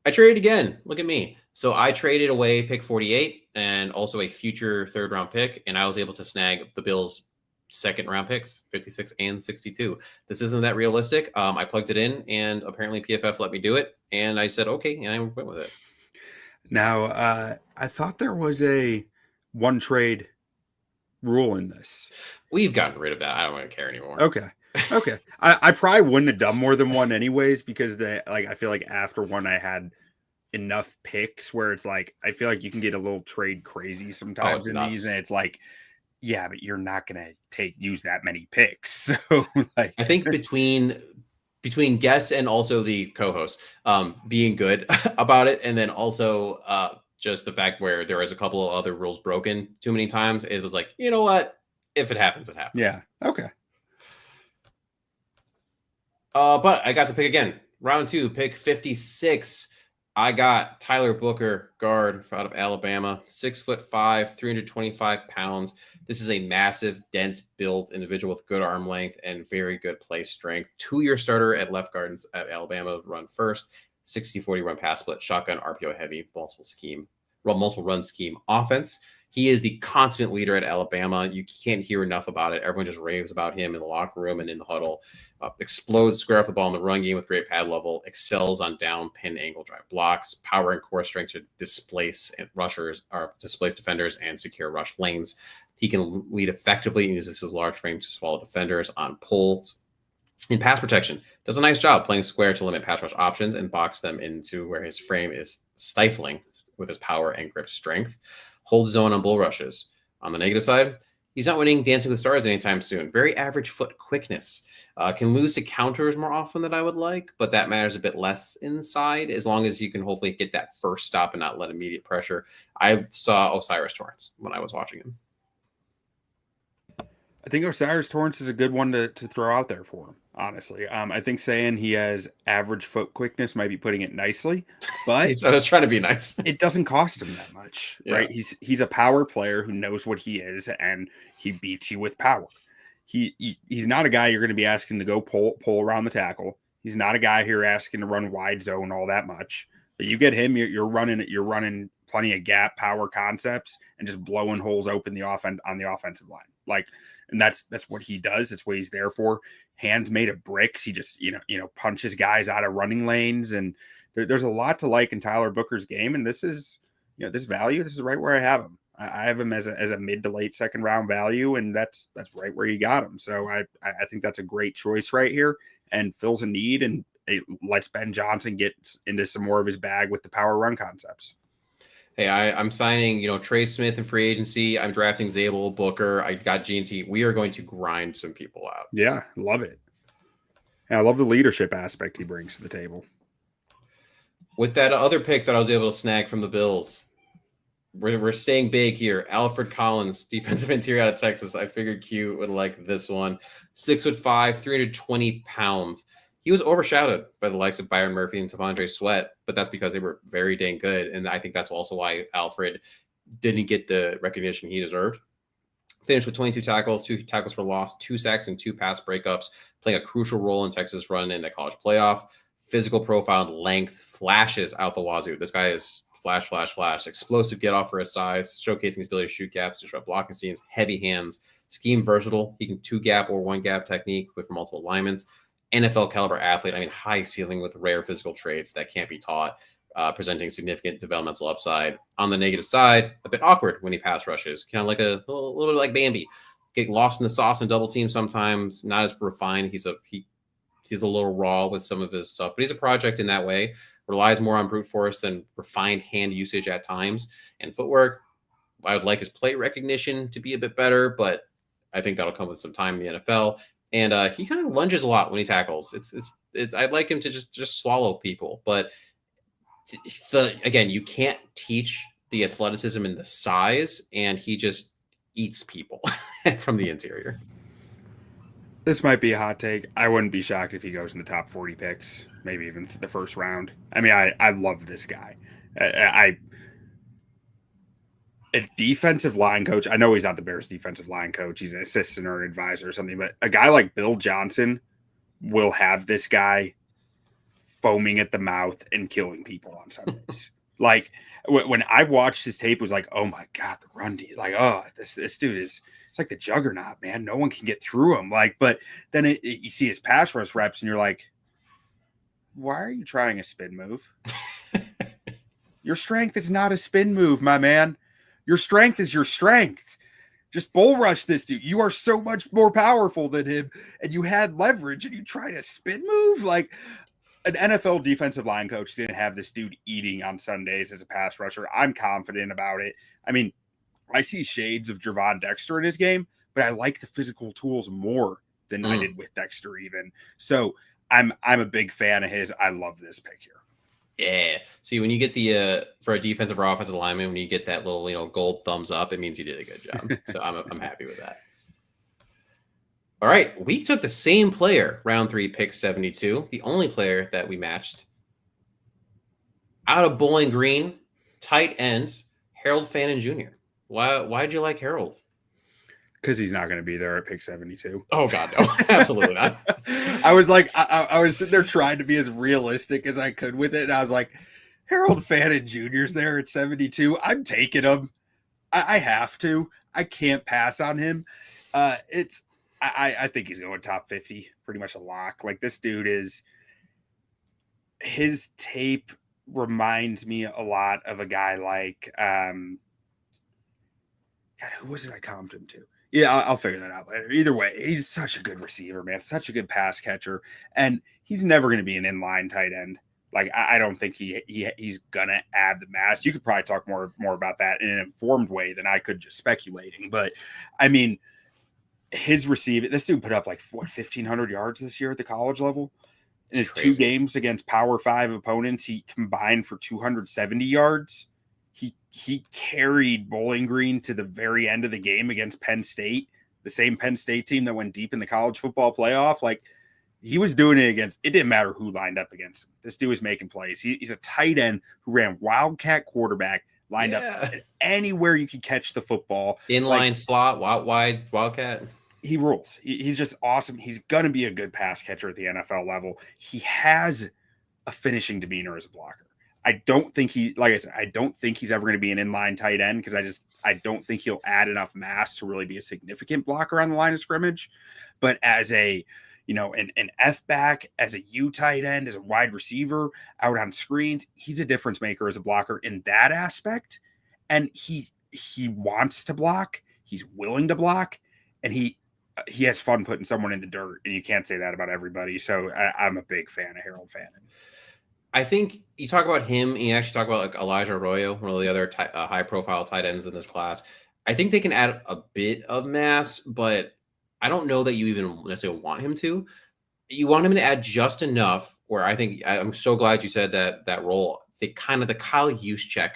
I traded again. Look at me. So I traded away pick 48 and also a future 3rd round pick, and I was able to snag the Bills' 2nd round picks, 56 and 62. This isn't that realistic. I plugged it in, and apparently PFF let me do it, and I said okay, and I went with it. Now, I thought there was a one trade rule in this. We've gotten rid of that. I don't really care anymore. Okay. I probably wouldn't have done more than one anyways, because I feel like after one I had enough picks where it's like I feel like you can get a little trade crazy sometimes in these, and it's like, yeah, but you're not gonna use that many picks. So like, I think between guests and also the co-host being good about it, and then also just the fact where there was a couple of other rules broken too many times, it was like, you know what? If it happens, it happens. Yeah. Okay. But I got to pick again. Round 2, pick 56. I got Tyler Booker, guard out of Alabama, 6'5", 325 pounds. This is a massive, dense built individual with good arm length and very good play strength. 2-year starter at left guard at Alabama, run first, 60-40 run pass split, shotgun, RPO heavy, multiple run scheme offense. He is the constant leader at Alabama. You can't hear enough about it. Everyone just raves about him in the locker room and in the huddle. Explodes square off the ball in the run game with great pad level. Excels on down, pin, angle, drive blocks. Power and core strength to displace defenders and secure rush lanes. He can lead effectively and uses his large frame to swallow defenders on pulls. In pass protection, does a nice job playing square to limit pass rush options and box them into where his frame is stifling with his power and grip strength. Holds zone on bull rushes. On the negative side, he's not winning Dancing with Stars anytime soon. Very average foot quickness. Can lose to counters more often than I would like, but that matters a bit less inside as long as you can hopefully get that first stop and not let immediate pressure. I saw Osiris Torrance when I was watching him. I think Osiris Torrance is a good one to throw out there for him, honestly. I think saying he has average foot quickness might be putting it nicely, but I was trying to be nice. It doesn't cost him that much, right? He's a power player who knows what he is, and he beats you with power. He's not a guy you're going to be asking to go pull around the tackle. He's not a guy who you're asking to run wide zone all that much. But you get him, you're running plenty of gap power concepts and just blowing holes open on the offensive line. Like, and that's what he does. That's what he's there for. Hands made of bricks. He just punches guys out of running lanes, and there's a lot to like in Tyler Booker's game. And this is this value. This is right where I have him. I have him as a mid to late 2nd round value, and that's right where you got him. So I think that's a great choice right here, and fills a need, and it lets Ben Johnson get into some more of his bag with the power run concepts. Hey, I'm signing, Trey Smith in free agency. I'm drafting Zabel, Booker. I got G&T. We are going to grind some people out. Yeah, love it. And I love the leadership aspect he brings to the table. With that other pick that I was able to snag from the Bills, we're staying big here. Alfred Collins, defensive interior out of Texas. I figured Q would like this one. 6'5", 320 pounds. He was overshadowed by the likes of Byron Murphy and T'Vondre Sweat, but that's because they were very dang good. And I think that's also why Alfred didn't get the recognition he deserved. Finished with 22 tackles, 2 tackles for loss, 2 sacks, and 2 pass breakups, playing a crucial role in Texas' run in the college playoff. Physical profile and length flashes out the wazoo. This guy is flash, flash, flash, explosive get off for his size, showcasing his ability to shoot gaps, disrupt blocking schemes, heavy hands, scheme versatile. He can 2-gap or 1-gap technique with multiple alignments. NFL caliber athlete. I mean, high ceiling with rare physical traits that can't be taught, presenting significant developmental upside. On the negative side, a bit awkward when he pass rushes, kind of like a little bit like Bambi, get lost in the sauce and double team sometimes. Not as refined. He's a little raw with some of his stuff, but he's a project in that way. Relies more on brute force than refined hand usage at times. And footwork, I would like his play recognition to be a bit better, but I think that'll come with some time in the NFL. And he kind of lunges a lot when he tackles. I'd like him to just swallow people, but again, you can't teach the athleticism and the size, and he just eats people from the interior. This might be a hot take. I wouldn't be shocked if he goes in the top 40 picks, maybe even to the first round. I mean, I love this guy. A defensive line coach. I know he's not the Bears defensive line coach. He's an assistant or an advisor or something, but a guy like Bill Johnson will have this guy foaming at the mouth and killing people on Sundays. Like when I watched his tape, it was like, oh my God, the run D, like, oh, this dude is, it's like the juggernaut, man. No one can get through him. Like, but then you see his pass rush reps and you're like, why are you trying a spin move? Your strength is not a spin move, my man. Your strength is your strength. Just bull rush this dude. You are so much more powerful than him, and you had leverage, and you try to spin move? Like, an NFL defensive line coach didn't have this dude eating on Sundays as a pass rusher. I'm confident about it. I mean, I see shades of Javon Dexter in his game, but I like the physical tools more than I did with Dexter even. So I'm a big fan of his. I love this pick here. Yeah. See, when you get the for a defensive or offensive lineman, when you get that little gold thumbs up, it means you did a good job. So I'm happy with that. All right, we took the same player, round 3, pick 72, the only player that we matched. Out of Bowling Green, tight end, Harold Fannin Jr. Why'd you like Harold? Because he's not going to be there at pick 72. Oh, God, no. Absolutely not. I was like, I was sitting there trying to be as realistic as I could with it. And I was like, Harold Fannin Jr.'s there at 72. I'm taking him. I have to. I can't pass on him. I think he's going top 50, pretty much a lock. Like, this dude is, his tape reminds me a lot of a guy like, God, who was it I comped him to? Yeah, I'll figure that out later. Either way, he's such a good receiver, man. Such a good pass catcher. And he's never going to be an inline tight end. Like, I don't think he's going to add the mass. You could probably talk more about that in an informed way than I could just speculating. But, I mean, his receiving, this dude put up like, 1,500 yards this year at the college level. In his 2 games against Power 5 opponents, he combined for 270 yards. He carried Bowling Green to the very end of the game against Penn State, the same Penn State team that went deep in the college football playoff. Like, he was doing it against, it didn't matter who lined up against him. This dude was making plays. He's a tight end who ran wildcat quarterback, lined up anywhere you could catch the football. Inline slot, wide, wildcat. He rules. He's just awesome. He's going to be a good pass catcher at the NFL level. He has a finishing demeanor as a blocker. I don't think I don't think he's ever going to be an inline tight end because I don't think he'll add enough mass to really be a significant blocker on the line of scrimmage. But as an F back, as a U tight end, as a wide receiver out on screens, he's a difference maker as a blocker in that aspect. And he wants to block. He's willing to block, and he has fun putting someone in the dirt. And you can't say that about everybody. So I'm a big fan of Harold Fannin. I think you talk about him, and you actually talk about like Elijah Arroyo, one of the other high-profile tight ends in this class. I think they can add a bit of mass, but I don't know that you even necessarily want him to. You want him to add just enough where I think I'm so glad you said that role. The Kyle Juszczyk,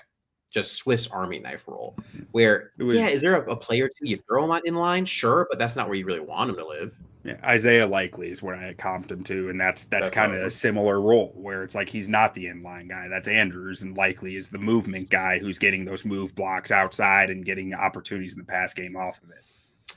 just Swiss Army knife role, where is there a player or two you throw him in line? Sure, but that's not where you really want him to live. Yeah, Isaiah Likely is what I comped him to, and that's kind of a similar role where it's like he's not the inline guy. That's Andrews, and Likely is the movement guy who's getting those move blocks outside and getting opportunities in the pass game off of it.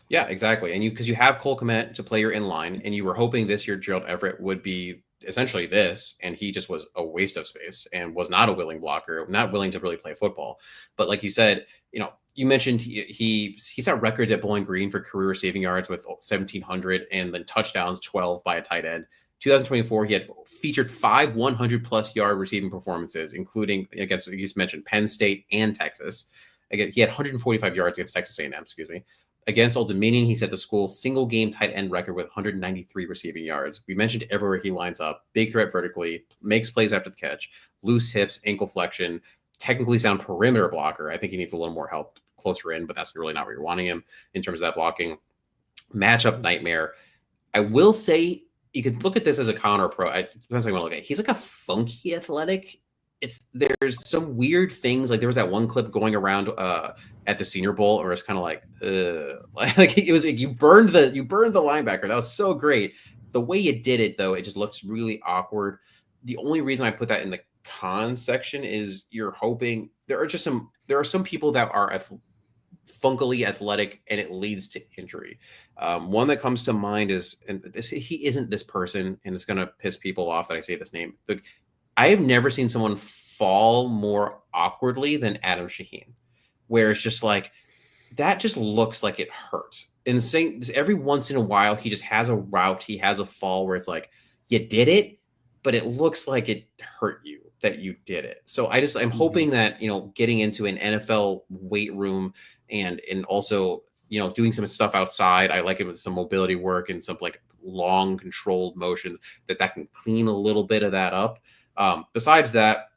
Yeah, exactly. And because you have Cole Kmet to play your inline, and you were hoping this year Gerald Everett would be essentially this, and he just was a waste of space and was not a willing blocker, not willing to really play football. But like you said, you mentioned he set records at Bowling Green for career receiving yards with 1,700 and then touchdowns 12 by a tight end. 2024, he had featured 5 100-plus yard receiving performances, including against, you just mentioned, Penn State and Texas. Again, he had 145 yards against Texas A&M, excuse me. Against Old Dominion, he set the school single-game tight end record with 193 receiving yards. We mentioned everywhere he lines up, big threat vertically, makes plays after the catch, loose hips, ankle flexion, technically sound perimeter blocker. I think he needs a little more help closer in, but that's really not where you're wanting him in terms of that blocking. Matchup nightmare. I will say you could look at this as a counter pro. Depends how you want to look at it. He's like a funky athletic. There's some weird things. Like there was that one clip going around at the Senior Bowl, or it's kind of like it was like you burned the linebacker. That was so great. The way you did it though, it just looks really awkward. The only reason I put that in the con section is you're hoping there are some people that are funkily athletic and it leads to injury. One that comes to mind is, and he isn't this person, and it's gonna piss people off that I say this name. But I have never seen someone fall more awkwardly than Adam Shaheen, where it's just like that just looks like it hurts. And saying every once in a while he just has a route, he has a fall where it's like you did it, but it looks like it hurt you that you did it. So I'm hoping that, getting into an NFL weight room and also, doing some stuff outside. I like it with some mobility work and some like long controlled motions that can clean a little bit of that up. Besides that,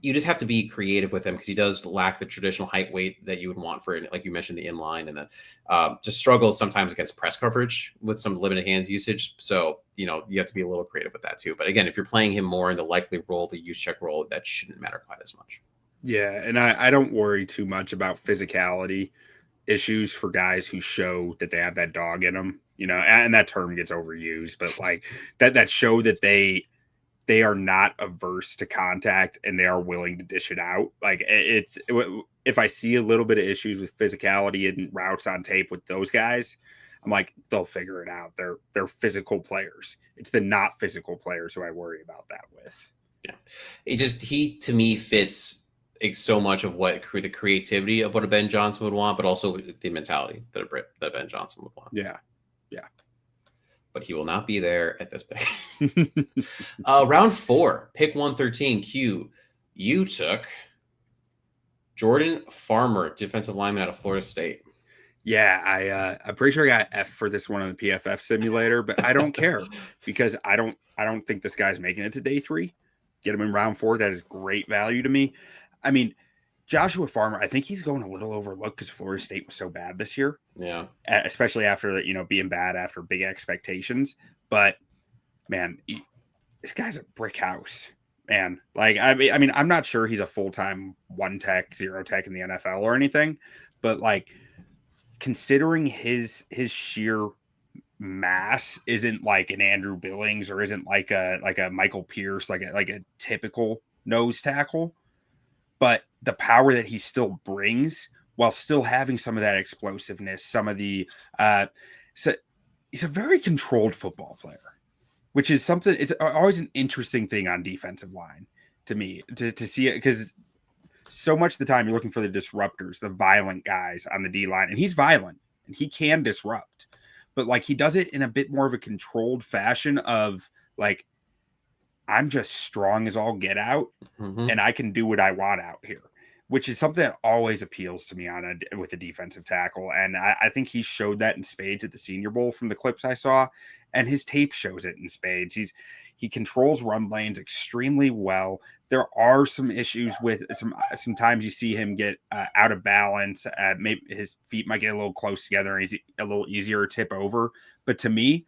you just have to be creative with him because he does lack the traditional height weight that you would want for, like you mentioned, the inline, and then just struggles sometimes against press coverage with some limited hands usage. So, you have to be a little creative with that too. But again, if you're playing him more in the likely role, the use check role, that shouldn't matter quite as much. Yeah, and I don't worry too much about physicality issues for guys who show that they have that dog in them, and that term gets overused, but like that show that they are not averse to contact and they are willing to dish it out. Like if I see a little bit of issues with physicality and routes on tape with those guys, I'm like, they'll figure it out. They're physical players. It's the not physical players who I worry about that with. Yeah. He to me fits so much of what the creativity of what a Ben Johnson would want, but also the mentality that Ben Johnson would want. Yeah. But he will not be there at this pick. Round 4, pick 113. Q, you took Jordan Farmer, defensive lineman out of Florida State. Yeah, I'm pretty sure I got F for this one on the PFF simulator, but I don't care because I don't think this guy's making it to day 3. Get him in round 4. That is great value to me. I mean, Joshua Farmer, I think he's going a little overlooked because Florida State was so bad this year. Yeah. Especially after, being bad after big expectations. But, man, this guy's a brick house, man. Like, I mean, I'm not sure he's a full-time 1-tech, 0-tech in the NFL or anything. But, like, considering his sheer mass isn't like an Andrew Billings or isn't like a Michael Pierce, like a typical nose tackle. But the power that he still brings while still having some of that explosiveness, some of the so he's a very controlled football player, which is something, it's always an interesting thing on defensive line to me to see it, because so much of the time you're looking for the disruptors, the violent guys on the D line, and he's violent and he can disrupt, but like he does it in a bit more of a controlled fashion of like, I'm just strong as all get out, and I can do what I want out here, which is something that always appeals to me with a defensive tackle. And I think he showed that in spades at the Senior Bowl from the clips I saw, and his tape shows it in spades. He controls run lanes extremely well. There are some issues with sometimes you see him get out of balance. Maybe his feet might get a little close together and he's a little easier to tip over. But to me,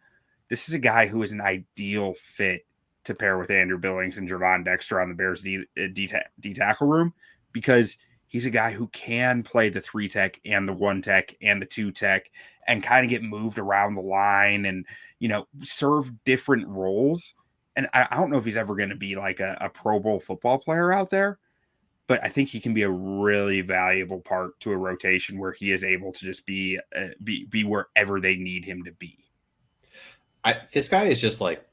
this is a guy who is an ideal fit to pair with Andrew Billings and Javon Dexter on the Bears D tackle room, because he's a guy who can play the 3-tech and the 1-tech and the 2-tech and kind of get moved around the line and, serve different roles. And I don't know if he's ever going to be like a Pro Bowl football player out there, but I think he can be a really valuable part to a rotation where he is able to just be wherever they need him to be. This guy is just like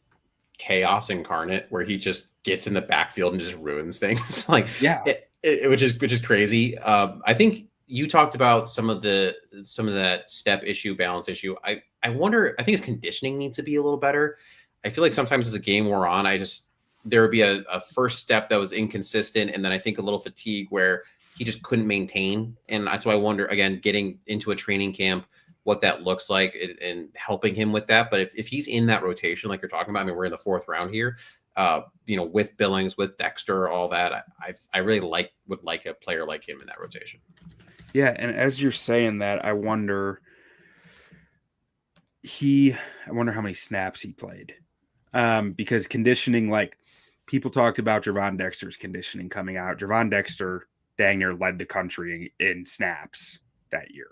chaos incarnate, where he just gets in the backfield and just ruins things. Like, Yeah. Which is crazy. I think you talked about some of that step issue, balance issue. I wonder. I think his conditioning needs to be a little better. I feel like sometimes as a game wore on, there would be a first step that was inconsistent, and then I think a little fatigue where he just couldn't maintain. And so I wonder, again, getting into a training camp, what that looks like and helping him with that. But if he's in that rotation, like you're talking about, I mean, we're in the 4th round here, with Billings, with Dexter, all that, I really would like a player like him in that rotation. Yeah. And as you're saying that, I wonder how many snaps he played. Because conditioning, like people talked about Javon Dexter's conditioning coming out. Javon Dexter dang near led the country in snaps that year.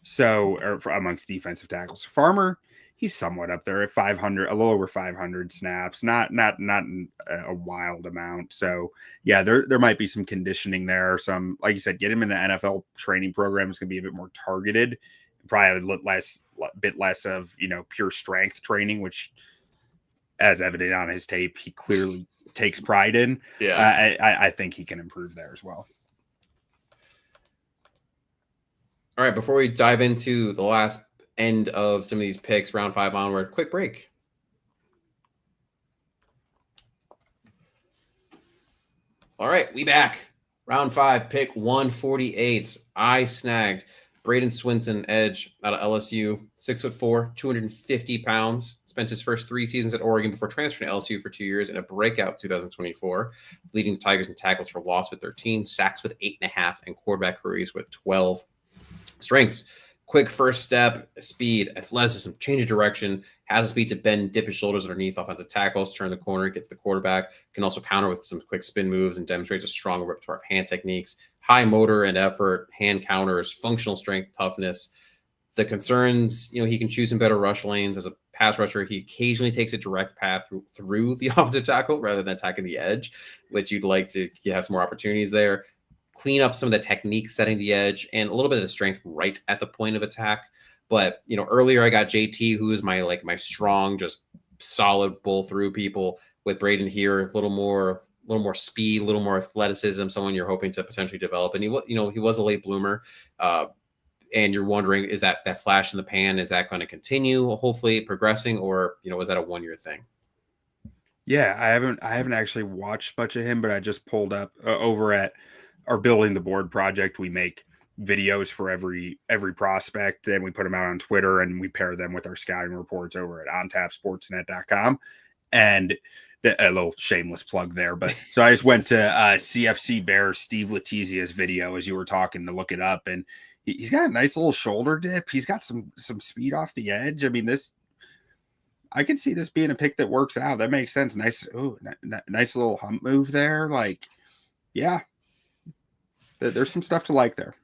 So, amongst defensive tackles, Farmer, he's somewhat up there at 500, a little over 500 snaps, not a wild amount. So, yeah, there might be some conditioning there. Some, like you said, get him in the NFL training program is going to be a bit more targeted, probably a bit less of pure strength training, which, as evident on his tape, he clearly takes pride in. Yeah, I think he can improve there as well. All right, before we dive into the last end of some of these picks, round 5 onward, quick break. All right, we back. Round 5, pick 148. I snagged Braden Swinson, edge out of LSU, 6'4", 250 pounds. Spent his first 3 seasons at Oregon before transferring to LSU for 2 years in a breakout 2024, leading the Tigers in tackles for loss with 13, sacks with 8.5, and quarterback hurries with 12. Strengths: quick first step, speed, athleticism, change of direction, has the speed to bend, dip his shoulders underneath offensive tackles, turn the corner, get to the quarterback, can also counter with some quick spin moves and demonstrates a strong repertoire of hand techniques, high motor and effort, hand counters, functional strength, toughness. The concerns, he can choose some better rush lanes. As a pass rusher, he occasionally takes a direct path through the offensive tackle rather than attacking the edge, which you'd like to have some more opportunities there. Clean up some of the techniques setting the edge and a little bit of the strength right at the point of attack. But, earlier I got JT, who is my strong, just solid bull through people. With Braden here, a little more speed, a little more athleticism, someone you're hoping to potentially develop. And he was a late bloomer. And you're wondering, is that flash in the pan, is that going to continue, hopefully progressing, or, was that a 1-year thing? Yeah, I haven't actually watched much of him, but I just pulled up over at our Building the Board project. We make videos for every prospect, and we put them out on Twitter, and we pair them with our scouting reports over at ontapsportsnet.com. And a little shameless plug there, but so I just went to CFC Bears Steve Letizia's video as you were talking to look it up, and he's got a nice little shoulder dip. He's got some speed off the edge. I mean, I could see this being a pick that works out. That makes sense. Nice little hump move there. Like, yeah. There's some stuff to like there.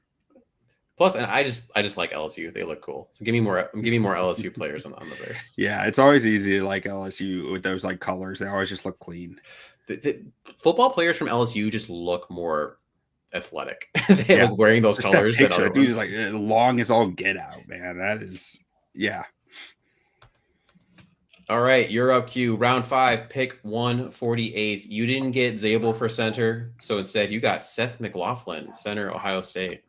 Plus, and I just like LSU. They look cool. So give me more LSU players on the Bears. Yeah, it's always easy to like LSU with those like colors. They always just look clean. The football players from LSU just look more athletic. They look wearing those colors. That dude is like long as all get out, man. That is, yeah. All right, you're up, Q. Round 5, pick 148. You didn't get Zabel for center, so instead you got Seth McLaughlin, center, Ohio State.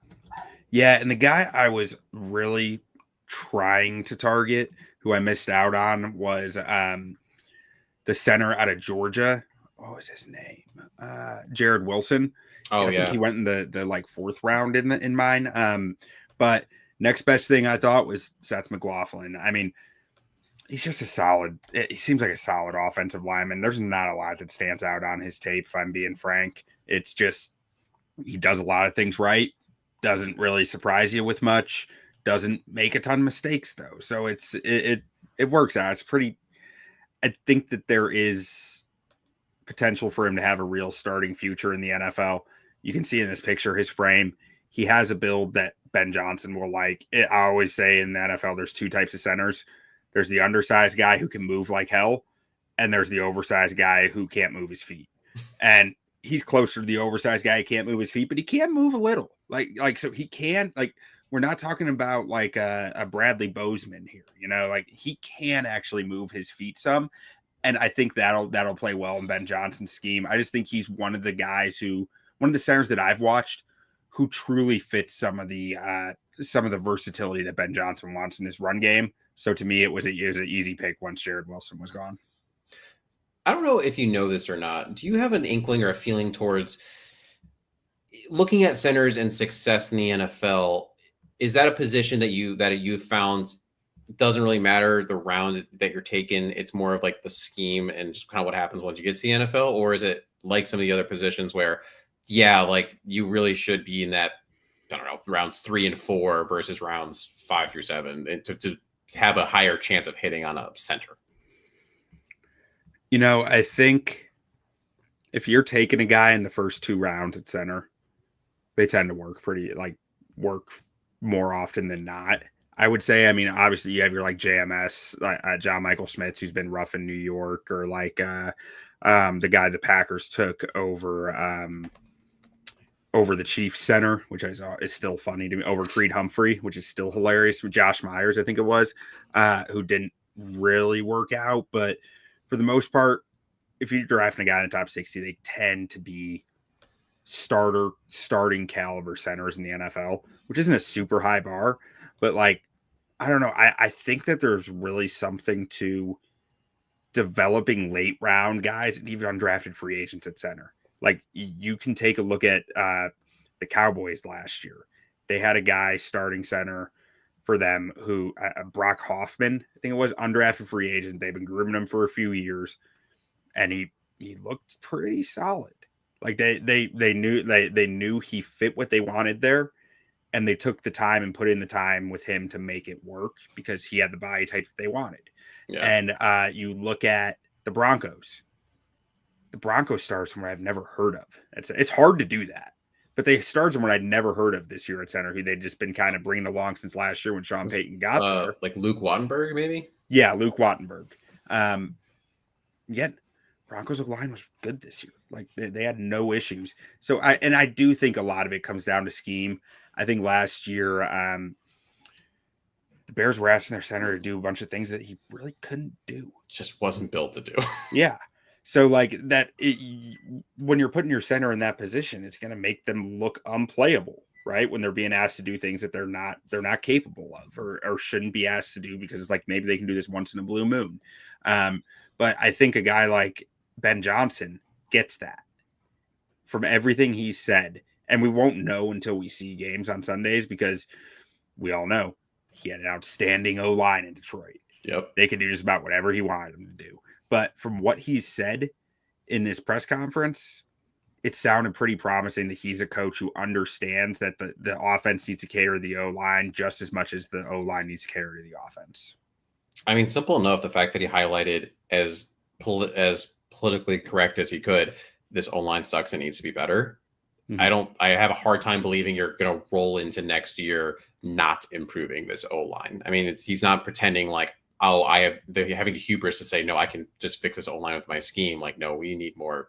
Yeah, and the guy I was really trying to target, who I missed out on, was the center out of Georgia. What was his name? Jared Wilson. Oh, I think he went in the like 4th round in mine. But next best thing I thought was Seth McLaughlin. I mean, he seems like a solid offensive lineman. There's not a lot that stands out on his tape, if I'm being frank. It's just, he does a lot of things right. Doesn't really surprise you with much. Doesn't make a ton of mistakes though. So it works out. It's pretty, I think that there is potential for him to have a real starting future in the NFL. You can see in this picture, his frame, he has a build that Ben Johnson will like. I always say in the NFL, there's 2 types of centers. There's the undersized guy who can move like hell, and there's the oversized guy who can't move his feet. And he's closer to the oversized guy who can't move his feet, but he can move a little. Like so he can, like, we're not talking about like a Bradley Bozeman here, like he can actually move his feet some. And I think that'll play well in Ben Johnson's scheme. I just think he's one of the centers that I've watched who truly fits some of the versatility that Ben Johnson wants in his run game. So to me, it was an easy pick once Jared Wilson was gone. I don't know if you know this or not. Do you have an inkling or a feeling towards looking at centers and success in the NFL? Is that a position that you found doesn't really matter the round that you're taking? It's more of like the scheme and just kind of what happens once you get to the NFL, or is it like some of the other positions where, yeah, like you really should be in that, I don't know, rounds 3 and 4 versus rounds 5 through 7 and to have a higher chance of hitting on a center? I think if you're taking a guy in the first 2 rounds at center, they tend to work more often than not. I would say, I mean, obviously you have your like JMS, John Michael Schmitz, who's been rough in New York, or like the guy the Packers took over the Chiefs center, which is still funny to me, over Creed Humphrey, which is still hilarious, with Josh Myers, I think it was, who didn't really work out. But for the most part, if you're drafting a guy in the top 60, they tend to be starting caliber centers in the NFL, which isn't a super high bar, but like, I don't know. I think that there's really something to developing late round guys and even undrafted free agents at center. Like you can take a look at the Cowboys last year. They had a guy starting center for them who Brock Hoffman, I think it was, undrafted free agent. They've been grooming him for a few years, and he looked pretty solid. Like they knew he fit what they wanted there, and they took the time and put in the time with him to make it work because he had the body type that they wanted. Yeah. And you look at the Broncos. The Broncos started someone I've never heard of. It's hard to do that, but they started someone I'd never heard of this year at center, who they'd just been kind of bringing along since last year when Sean Payton got there. Like Luke Wattenberg, maybe? Yeah, Luke Wattenberg. Yet Broncos line was good this year. Like they had no issues. So I do think a lot of it comes down to scheme. I think last year the Bears were asking their center to do a bunch of things that he really couldn't do. Just wasn't built to do. Yeah. So like that, when you're putting your center in that position, it's going to make them look unplayable, right? When they're being asked to do things that they're not capable of, or shouldn't be asked to do, because it's like, maybe they can do this once in a blue moon. But I think a guy like Ben Johnson gets that from everything he said. And we won't know until we see games on Sundays, because we all know he had an outstanding O-line in Detroit. Yep. They could do just about whatever he wanted them to do. But from what he said in this press conference, it sounded pretty promising that he's a coach who understands that the offense needs to cater to the O-line just as much as the O-line needs to cater to the offense. I mean, simple enough, the fact that he highlighted as politically correct as he could, this O-line sucks and needs to be better. Mm-hmm. I have a hard time believing you're going to roll into next year not improving this O-line. I mean, he's not pretending like, oh, they're having the hubris to say, no, I can just fix this O-line with my scheme. Like, no, we need more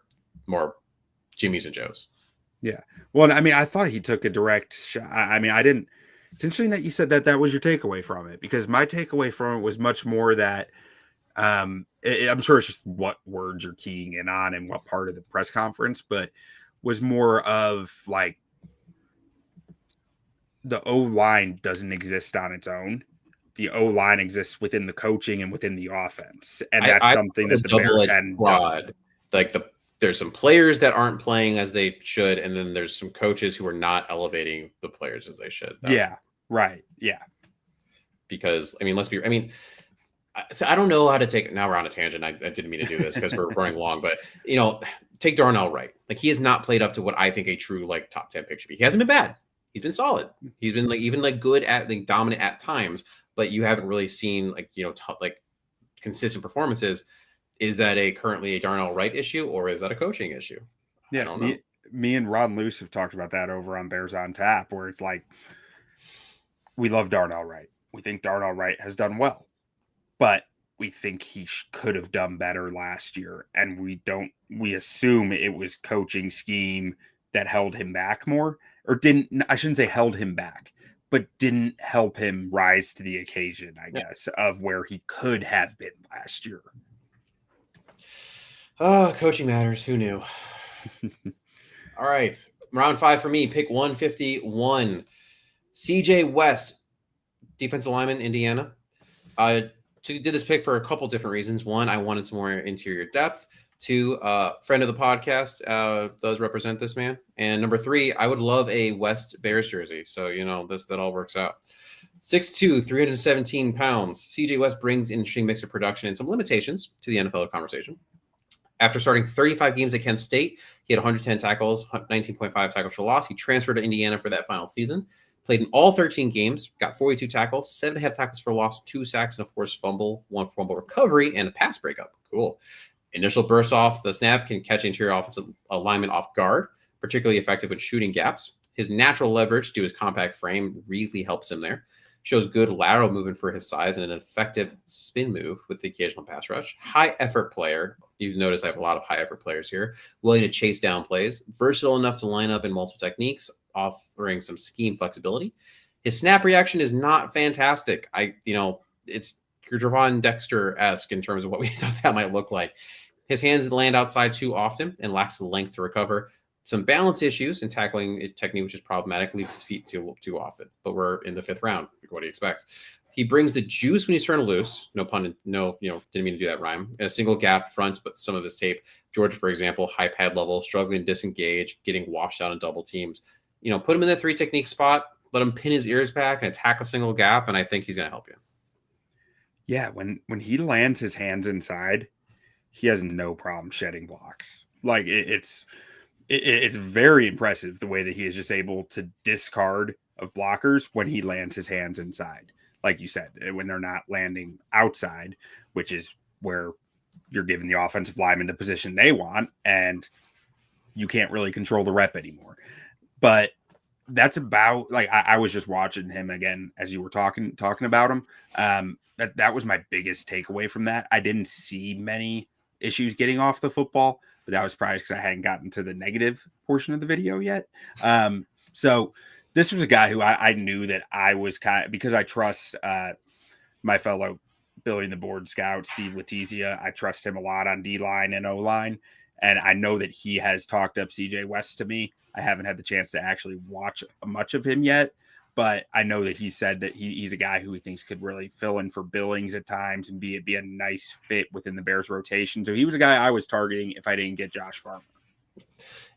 Jimmys and Joes. Yeah. Well, I mean, I thought he took a direct shot. I mean, I didn't. It's interesting that you said that was your takeaway from it, because my takeaway from it was much more that I'm sure it's just what words you're keying in on and what part of the press conference, but was more of like, the O-line doesn't exist on its own. The O-line exists within the coaching and within the offense. And that's something that the Bears hadn't done. Like there's some players that aren't playing as they should, and then there's some coaches who are not elevating the players as they should. Yeah, right. Yeah. Because, I mean, so I don't know how to take it. Now we're on a tangent. I didn't mean to do this because we're running long, but take Darnell Wright. Like, he has not played up to what I think a true like top 10 pick should be. He hasn't been bad. He's been solid. He's been like even like good at like dominant at times, but you haven't really seen like like consistent performances. Is that currently a Darnell Wright issue, or is that a coaching issue? Yeah, I don't know. Me and Ron Luce have talked about that over on Bears on Tap, where it's like, we love Darnell Wright. We think Darnell Wright has done well, but we think he could have done better last year. And we assume it was coaching scheme that held him back more, or I shouldn't say held him back, but didn't help him rise to the occasion, I guess, of where he could have been last year. Oh, coaching matters. Who knew? All right. Round 5 for me. Pick 151. CJ West, defensive lineman, Indiana. I did this pick for a couple different reasons. One, I wanted some more interior depth. Two, friend of the podcast does represent this man. And number 3, I would love a West Bears jersey. So, that all works out. 6'2", 317 pounds. CJ West brings an interesting mix of production and some limitations to the NFL conversation. After starting 35 games at Kent State, he had 110 tackles, 19.5 tackles for loss. He transferred to Indiana for that final season. Played in all 13 games, got 42 tackles, 7.5 tackles for loss, 2 sacks, and a forced fumble, 1 fumble recovery, and a pass breakup. Cool. Initial burst off the snap can catch interior offensive alignment off guard, particularly effective when shooting gaps. His natural leverage to his compact frame really helps him there. Shows good lateral movement for his size and an effective spin move with the occasional pass rush. High effort player. You notice I have a lot of high effort players here. Willing to chase down plays. Versatile enough to line up in multiple techniques, offering some scheme flexibility. His snap reaction is not fantastic. It's Javon Dexter-esque in terms of what we thought that might look like. His hands land outside too often and lacks the length to recover. Some balance issues in tackling technique, which is problematic, leaves his feet too often. But we're in the 5th round. What do you expect? He brings the juice when he's turned loose. No pun, didn't mean to do that rhyme. In a single gap front, but some of his tape. Georgia, for example, high pad level, struggling to disengage, getting washed out in double teams. Put him in the 3 technique spot, let him pin his ears back and attack a single gap, and I think he's going to help you. Yeah, when he lands his hands inside, he has no problem shedding blocks. Like it's very impressive the way that he is just able to discard of blockers when he lands his hands inside. Like you said, when they're not landing outside, which is where you're giving the offensive lineman the position they want, and you can't really control the rep anymore. But that's about, like, I was just watching him again as you were talking about him. That was my biggest takeaway from that. I didn't see many issues getting off the football, but that was probably because I hadn't gotten to the negative portion of the video yet. So this was a guy who I knew that I was because I trust my fellow Billy the Board Scout, Steve Letizia. I trust him a lot on D-line and O-line. And I know that he has talked up CJ West to me. I haven't had the chance to actually watch much of him yet, but I know that he said that he's a guy who he thinks could really fill in for Billings at times and be a nice fit within the Bears rotation. So he was a guy I was targeting if I didn't get Josh Farmer.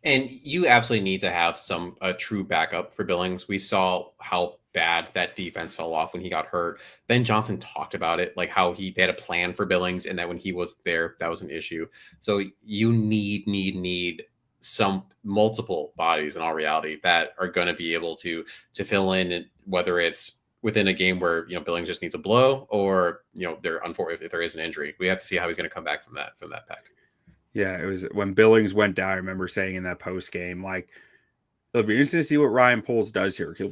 And you absolutely need to have a true backup for Billings. We saw how bad that defense fell off when he got hurt. Ben Johnson talked about it, like how they had a plan for Billings, and that when he was there, that was an issue. So you need some multiple bodies in all reality that are going to be able to fill in, whether it's within a game where Billings just needs a blow, or they're unfortunate if there is an injury. We have to see how he's going to come back from that pack. Yeah, it was when Billings went down. I remember saying in that post game, like, it'll be interesting to see what Ryan Poles does here. It'll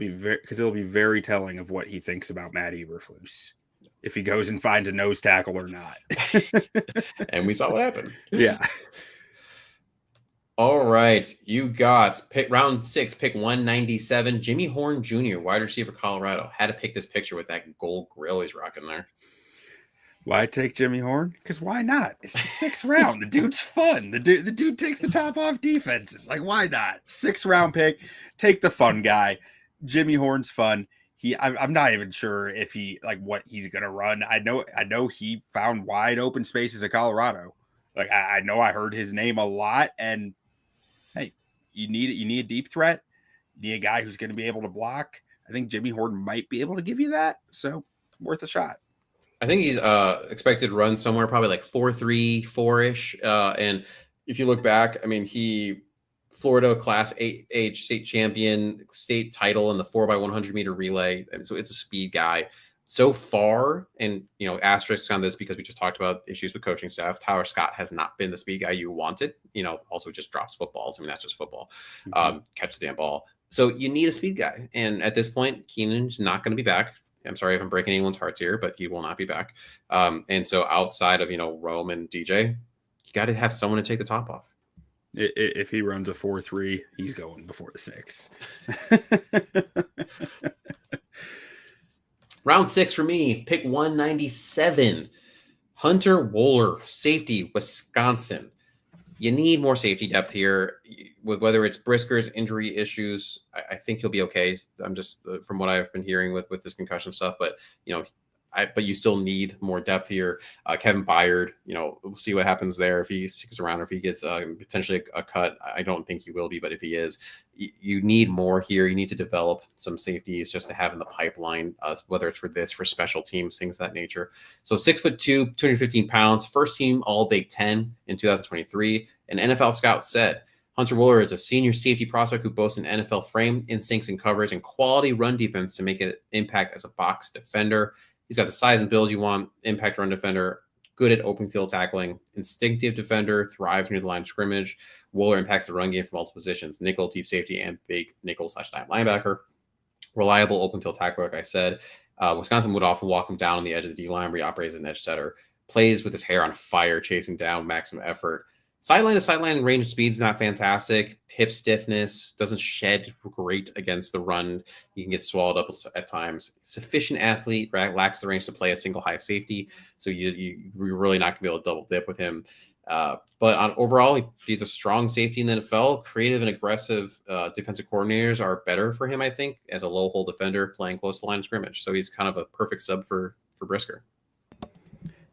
be very telling of what he thinks about Matt Eberflus, if he goes and finds a nose tackle or not. And we saw what happened. Yeah. All right, you got round 6, pick 197, Jimmy Horn Jr., wide receiver, Colorado. Had to pick this picture with that gold grill he's rocking there. Why take Jimmy Horn? Because why not? It's the 6th round. The dude's fun. The dude takes the top off defenses. Like, why not? 6th round pick. Take the fun guy. Jimmy Horn's fun. I'm not even sure if what he's gonna run. I know he found wide open spaces at Colorado. Like, I know I heard his name a lot. And hey, you need a deep threat. You need a guy who's going to be able to block. I think Jimmy Horn might be able to give you that. So worth a shot. I think he's expected to run somewhere probably like 4.3, 4-ish. And if you look back, I mean, Florida Class 8 state champion, state title in the 4x100 meter relay. And so it's a speed guy. So far, and asterisks on this because we just talked about issues with coaching staff. Tyler Scott has not been the speed guy you wanted. Also just drops footballs. I mean, that's just football. Mm-hmm. Catch the damn ball. So you need a speed guy. And at this point, Keenan's not going to be back. I'm sorry if I'm breaking anyone's hearts here, but he will not be back. And so outside of Rome and DJ, you got to have someone to take the top off. If he runs a 4.3, he's going before the 6. Round 6 for me, pick 197. Hunter Wohler, safety, Wisconsin. You need more safety depth here. Whether it's Brisker's injury issues, I think he'll be okay. I'm just from what I've been hearing with this concussion stuff, but but you still need more depth here. Kevin Byard, we'll see what happens there if he sticks around or if he gets potentially a cut. I don't think he will be, but if he is, you need more here. You need to develop some safeties just to have in the pipeline, whether it's for special teams, things of that nature. So 6'2", 215 pounds, first team All Big Ten in 2023. An NFL scout said, Hunter Wohler is a senior safety prospect who boasts an NFL frame, instincts and coverage, and quality run defense to make an impact as a box defender. He's got the size and build you want, impact run defender, good at open field tackling, instinctive defender, thrives near the line of scrimmage. Wohler impacts the run game from multiple positions, nickel, deep safety, and big nickel/dime linebacker. Reliable open field tackler, like I said. Wisconsin would often walk him down on the edge of the D-line where he operates as an edge setter. Plays with his hair on fire, chasing down maximum effort. Sideline to sideline range speed is not fantastic. Hip stiffness, doesn't shed great against the run. You can get swallowed up at times. Sufficient athlete, lacks the range to play a single high safety. So you're really not going to be able to double dip with him. But overall, he's a strong safety in the NFL. Creative and aggressive defensive coordinators are better for him, I think, as a low hole defender playing close to the line of scrimmage. So he's kind of a perfect sub for Brisker.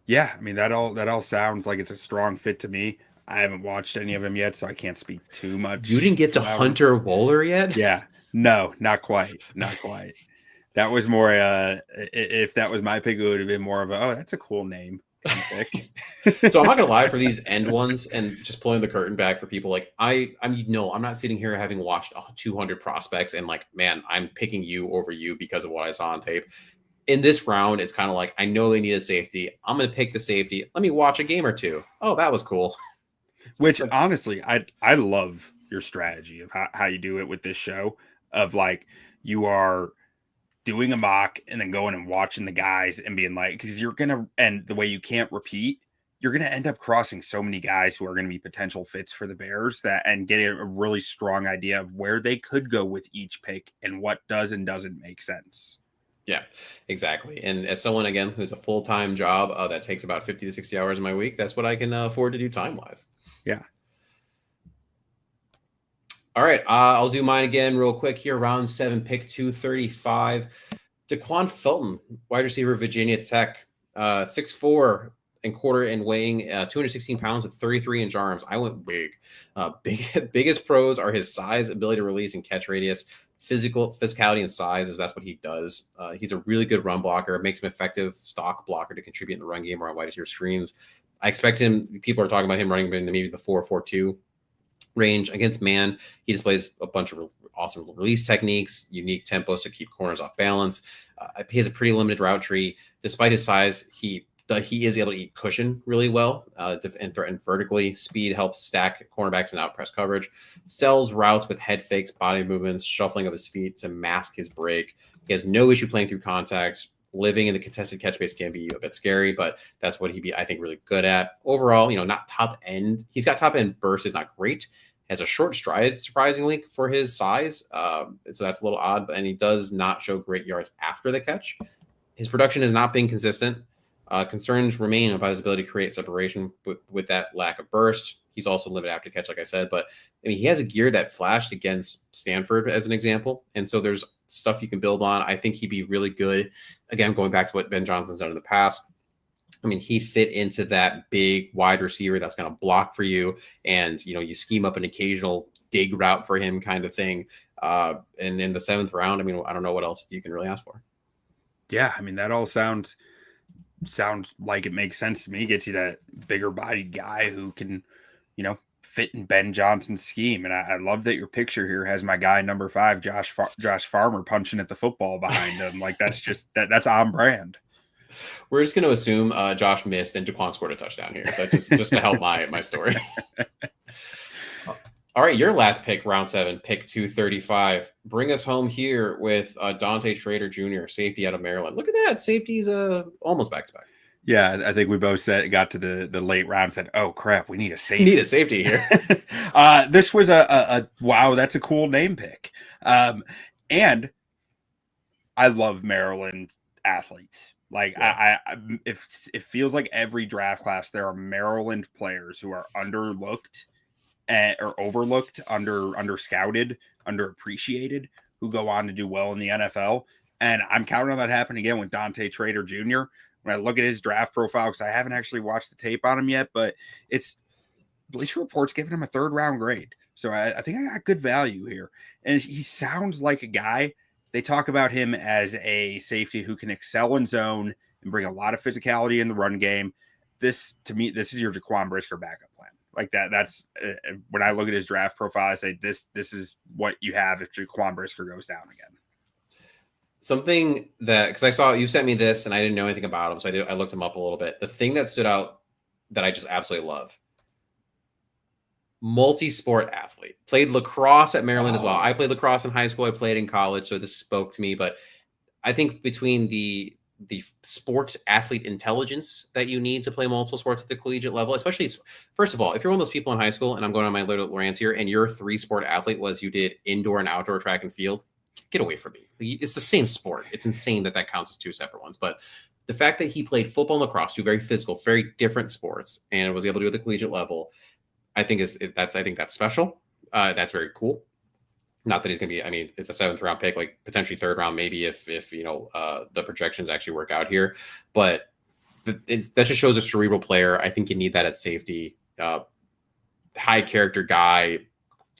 Yeah, I mean, that all sounds like it's a strong fit to me. I haven't watched any of him yet, so I can't speak too much. You didn't get to Hunter Wohler yet? Yeah. No, not quite. Not quite. That was more, if that was my pick, it would have been more of that's a cool name kind of pick. So I'm not going to lie, for these end ones and just pulling the curtain back for people, like, I mean, no, I'm not sitting here having watched 200 prospects and like, man, I'm picking you over you because of what I saw on tape. In this round, it's kind of like, I know they need a safety. I'm going to pick the safety. Let me watch a game or two. Oh, that was cool. Which honestly, I love your strategy of how you do it with this show, of like you are doing a mock and then going and watching the guys and being like, because you're gonna, and the way you can't repeat, you're gonna end up crossing so many guys who are going to be potential fits for the Bears, that and getting a really strong idea of where they could go with each pick and what does and doesn't make sense. Yeah, exactly. And as someone, again, who's a full-time job that takes about 50 to 60 hours in my week, that's what I can afford to do time-wise. Yeah. All right. I'll do mine again real quick here. Round 7, pick 235. Daquan Felton, wide receiver, Virginia Tech, 6'4" and quarter and weighing 216 pounds with 33-inch arms. I went big. Biggest pros are his size, ability to release and catch radius, physicality and size, as that's what he does. He's a really good run blocker. It makes him effective stock blocker to contribute in the run game or on wide receiver screens. I expect him, people are talking about him running in maybe the 4.42 range. Against man, he displays a bunch of awesome release techniques, unique tempos to keep corners off balance. He has a pretty limited route tree. Despite his size, he is able to eat cushion really well and threaten vertically. Speed helps stack cornerbacks and out press coverage. Sells routes with head fakes, body movements, shuffling of his feet to mask his break. He has no issue playing through contacts. Living in the contested catch space can be a bit scary, but that's what he'd be, I think, really good at. Overall, not top end. He's got top end burst, is not great. Has a short stride, surprisingly, for his size. So that's a little odd, and he does not show great yards after the catch. His production has not been consistent. Concerns remain about his ability to create separation with that lack of burst. He's also limited after catch, like I said, but I mean, he has a gear that flashed against Stanford as an example. And so there's stuff you can build on. I think he'd be really good. Again, going back to what Ben Johnson's done in the past. I mean, he'd fit into that big wide receiver that's going to block for you. And, you scheme up an occasional dig route for him kind of thing. And in the 7th round, I mean, I don't know what else you can really ask for. Yeah. I mean, that all sounds like it makes sense to me. Gets you that bigger bodied guy who can, fit in Ben Johnson's scheme. And I love that your picture here has my guy number 5, Josh Farmer, punching at the football behind him. Like that's just that's on brand. We're just going to assume Josh missed and Daquan scored a touchdown here. That's just to help my story. All right, your last pick, round 7, pick 235. Bring us home here with Dante Schrader Jr., safety out of Maryland. Look at that. Safety's almost back-to-back. Yeah, I think we both got to the late round, said, oh, crap, we need a safety. Need a safety here. This was a wow, that's a cool name pick. And I love Maryland athletes. Like, yeah. It feels like every draft class, there are Maryland players who are underlooked or overlooked, under scouted, underappreciated, who go on to do well in the NFL. And I'm counting on that happening again with Dante Trader Jr. When I look at his draft profile, because I haven't actually watched the tape on him yet, but it's Bleacher Report's giving him a 3rd round grade. So I think I got good value here. And he sounds like a guy. They talk about him as a safety who can excel in zone and bring a lot of physicality in the run game. This, to me, this is your Jaquan Brisker backup plan. Like that. That's when I look at his draft profile, I say this is what you have if Jaquan Brisker goes down again. Something that, because I saw you sent me this and I didn't know anything about him, so I looked him up a little bit. The thing that stood out that I just absolutely love: multi-sport athlete. Played lacrosse at Maryland as well. I played lacrosse in high school. I played in college, so this spoke to me. But I think between the sports athlete intelligence that you need to play multiple sports at the collegiate level, especially, first of all, if you're one of those people in high school, and I'm going on my little rant here, and your 3-sport athlete was you did indoor and outdoor track and field, get away from me. It's the same sport. It's insane that counts as 2 separate ones. But the fact that he played football and lacrosse, 2 very physical, very different sports, and was able to do it at the collegiate level, I think that's special. That's very cool. Not that he's going to be, I mean, it's a 7th round pick, like potentially 3rd round, maybe if the projections actually work out here. But that just shows a cerebral player. I think you need that at safety. High character guy,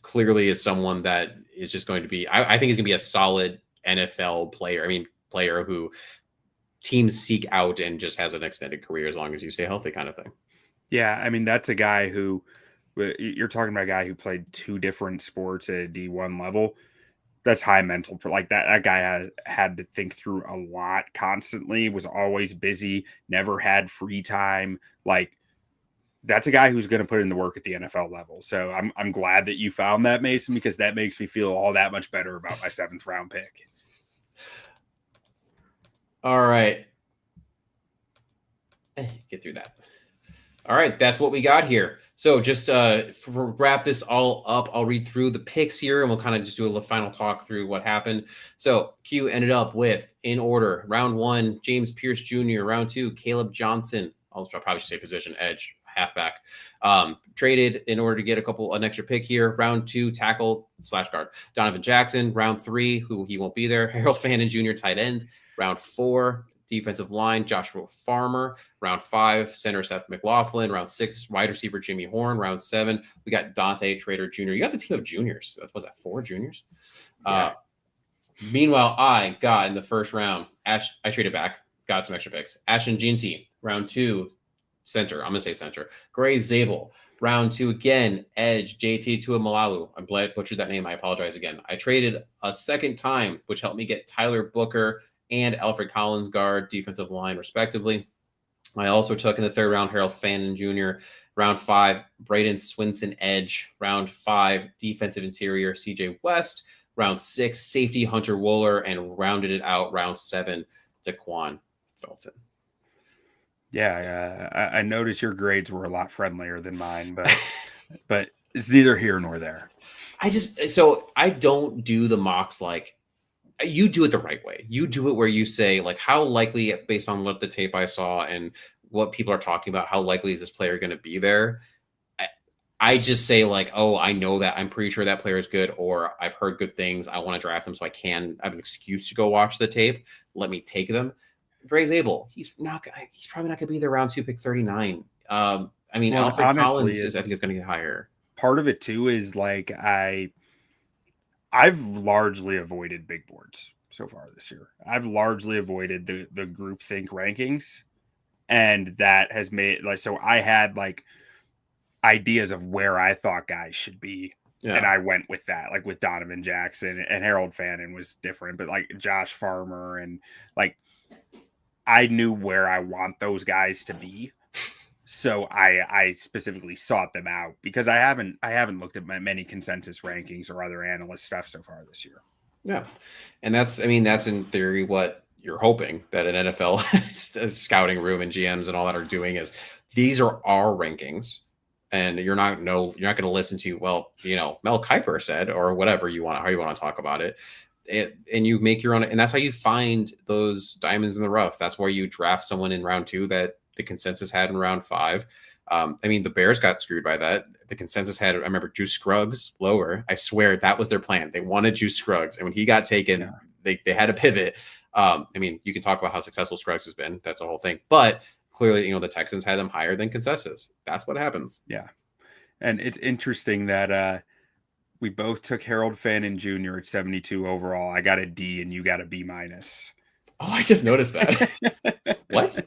clearly is someone that is just going to be, I think he's going to be a solid NFL player. I mean, player who teams seek out and just has an extended career as long as you stay healthy, kind of thing. Yeah. I mean, that's a guy who, you're talking about a guy who played 2 different sports at a D1 level. That's high mental. Like that guy had to think through a lot constantly, was always busy, never had free time. Like, that's a guy who's going to put in the work at the NFL level. So I'm glad that you found that, Mason, because that makes me feel all that much better about my 7th round pick. All right. Get through that. All right, that's what we got here. So just wrap this all up, I'll read through the picks here, and we'll kind of just do a final talk through what happened. So Q ended up with, in order, round 1, James Pierce Jr., round 2, Caleb Johnson. I'll probably say position, edge, halfback. Traded in order to get an extra pick here. Round 2, tackle / guard, Donovan Jackson. Round 3, who he won't be there, Harold Fannin Jr., tight end. Round 4, defensive line, Joshua Farmer. Round 5, center Seth McLaughlin. Round 6, wide receiver Jimmy Horn. Round 7, we got Dante Trader Jr. You got the team of juniors. Was that 4 juniors? Yeah. Meanwhile, I got in the first round, I traded back, got some extra picks. Ashton Ginty, round 2, center. I'm going to say center. Gray Zabel, round 2 again, edge, JT Tuamalalu. I'm glad I butchered that name. I apologize again. I traded a second time, which helped me get Tyler Booker and Alfred Collins, guard, defensive line, respectively. I also took in the 3rd round Harold Fannin Jr. Round 5, Braden Swinson, edge. Round 5, defensive interior CJ West. Round 6, safety Hunter Wooler, and rounded it out round 7, Daquan Felton. Yeah, I noticed your grades were a lot friendlier than mine, but it's neither here nor there. I don't do the mocks like you do it the right way. You do it where you say, like, how likely, based on what the tape I saw and what people are talking about, how likely is this player going to be there? I just say, like, oh, I know that. I'm pretty sure that player is good, or I've heard good things. I want to draft them so I have an excuse to go watch the tape. Let me take them. Gray Zabel, he's probably not going to be there round 2, pick 39. I mean, well, Alfred Collins I think is going to get higher. Part of it too is like I've largely avoided big boards so far this year. I've largely avoided the groupthink rankings, and that has made so I had like ideas of where I thought guys should be. Yeah. And I went with that, like with Donovan Jackson, and Harold Fannin was different, but like Josh Farmer, and like I knew where I want those guys to be. So I specifically sought them out because I haven't looked at many consensus rankings or other analyst stuff so far this year. Yeah. And that's in theory what you're hoping that an NFL scouting room and GMs and all that are doing is these are our rankings. And you're not going to listen to, well, Mel Kiper said, or whatever how you want to talk about it. And you make your own, and that's how you find those diamonds in the rough. That's where you draft someone in round 2 that the consensus had in round 5. I mean, the Bears got screwed by that. The consensus had, I remember, Juice Scruggs lower. I swear that was their plan. They wanted Juice Scruggs. And when he got taken, they had to pivot. I mean, you can talk about how successful Scruggs has been. That's a whole thing. But clearly, the Texans had them higher than consensus. That's what happens. Yeah. And it's interesting that we both took Harold Fannin Jr. at 72 overall. I got a D and you got a B-. Oh, I just noticed that. What?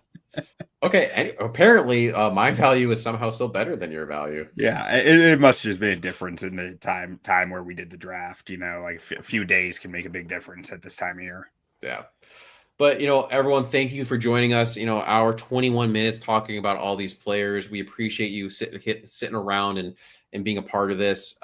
Okay. Apparently, my value is somehow still better than your value. Yeah, it must have just been a difference in the time where we did the draft. Like a few days can make a big difference at this time of year. Yeah. But, everyone, thank you for joining us. Our 21 minutes talking about all these players. We appreciate you sitting around and being a part of this.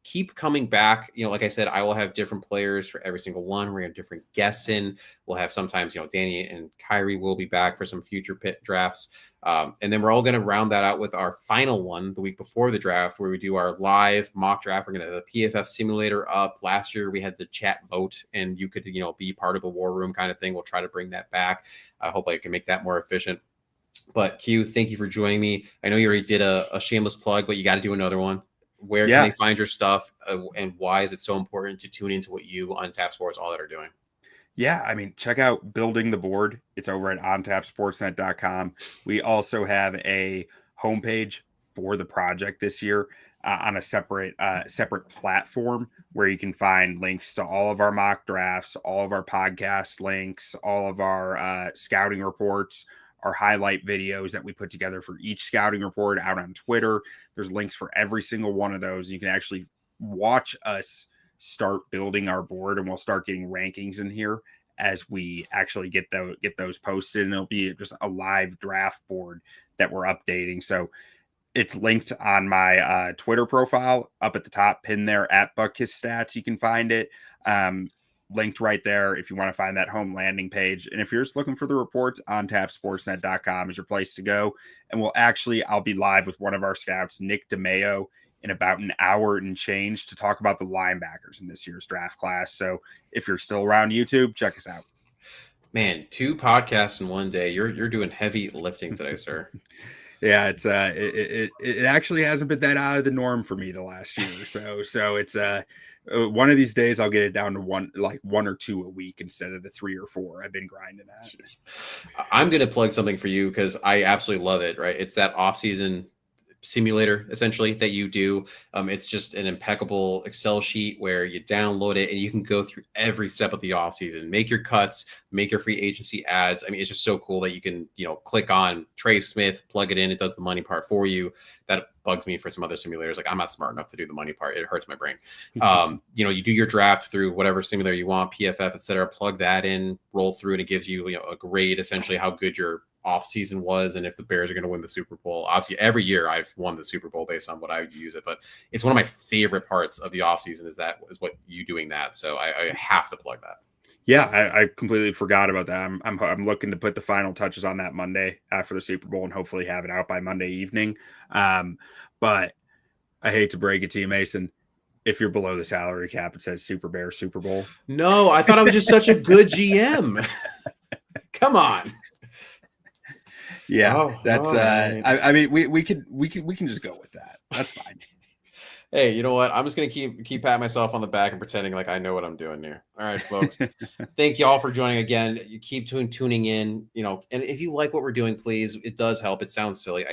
Keep coming back. Like I said, I will have different players for every single one. We're going to have different guests in. We'll have sometimes, Danny and Kyrie will be back for some future pit drafts. And then we're all going to round that out with our final one the week before the draft, where we do our live mock draft. We're going to have the PFF simulator up. Last year we had the chat vote, and you could, be part of the war room kind of thing. We'll try to bring that back. I hope I can make that more efficient. But Q, thank you for joining me. I know you already did a shameless plug, but you got to do another one. Where can they find your stuff, and why is it so important to tune into what you on Tap Sports, all that are doing? Yeah, I mean, check out Building the Board. It's over at ontapsportsnet.com. We also have a homepage for the project this year on a separate platform where you can find links to all of our mock drafts, all of our podcast links, all of our scouting reports, our highlight videos that we put together for each scouting report out on Twitter. There's links for every single one of those. You can actually watch us start building our board, and we'll start getting rankings in here as we actually get those posted, and it'll be just a live draft board that we're updating. So it's linked on my Twitter profile up at the top, pinned there at BuckHisStats. You can find it. Linked right there if you want to find that home landing page. And if you're just looking for the reports, ontapsportsnet.com is your place to go. And I'll be live with one of our scouts, Nick DeMeo, in about an hour and change to talk about the linebackers in this year's draft class. So if you're still around YouTube, check us out. Man, 2 podcasts in one day. You're doing heavy lifting today, sir. Yeah, it's it actually hasn't been that out of the norm for me the last year. So it's one of these days I'll get it down to one or two a week instead of the 3 or 4 I've been grinding at. Jeez. I'm gonna plug something for you because I absolutely love it. Right, it's that off-season simulator essentially that you do. It's just an impeccable Excel sheet where you download it and you can go through every step of the offseason, make your cuts, make your free agency ads. I mean, it's just so cool that you can, click on Trey Smith, plug it in. It does the money part for you. That bugs me for some other simulators. Like, I'm not smart enough to do the money part. It hurts my brain. You do your draft through whatever simulator you want, PFF, etc. Plug that in, roll through, and it gives you, a grade, essentially how good your off season was and if the Bears are going to win the Super Bowl. Obviously, every year I've won the Super Bowl based on what I use it, but it's one of my favorite parts of the off season is what you doing that. So I have to plug that. Yeah, I completely forgot about that. I'm looking to put the final touches on that Monday after the Super Bowl and hopefully have it out by Monday evening. But I hate to break it to you, Mason. If you're below the salary cap, it says Super Bear Super Bowl. No, I thought I was just such a good GM. Come on. Yeah, that's right. I mean, we can just go with that. That's fine. Hey, you know what? I'm just gonna keep patting myself on the back and pretending like I know what I'm doing here. All right, folks. Thank you all for joining again. You keep tuning in, and if you like what we're doing, please, it does help. It sounds silly.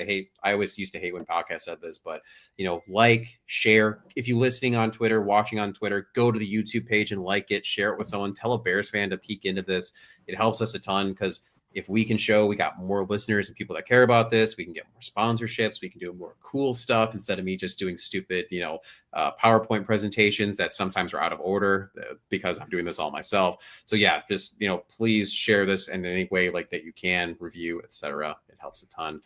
I always used to hate when podcasts said this, but like, share. If you're listening on Twitter, watching on Twitter, go to the YouTube page and like it, share it with someone, tell a Bears fan to peek into this. It helps us a ton because if we can show we got more listeners and people that care about this, we can get more sponsorships. We can do more cool stuff instead of me just doing stupid, PowerPoint presentations that sometimes are out of order because I'm doing this all myself. So yeah, just, please share this in any way like that you can, review, etc. It helps a ton.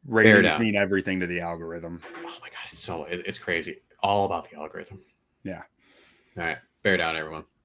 Ratings mean everything to the algorithm. Oh my God. It's crazy. All about the algorithm. Yeah. All right. Bear down, everyone.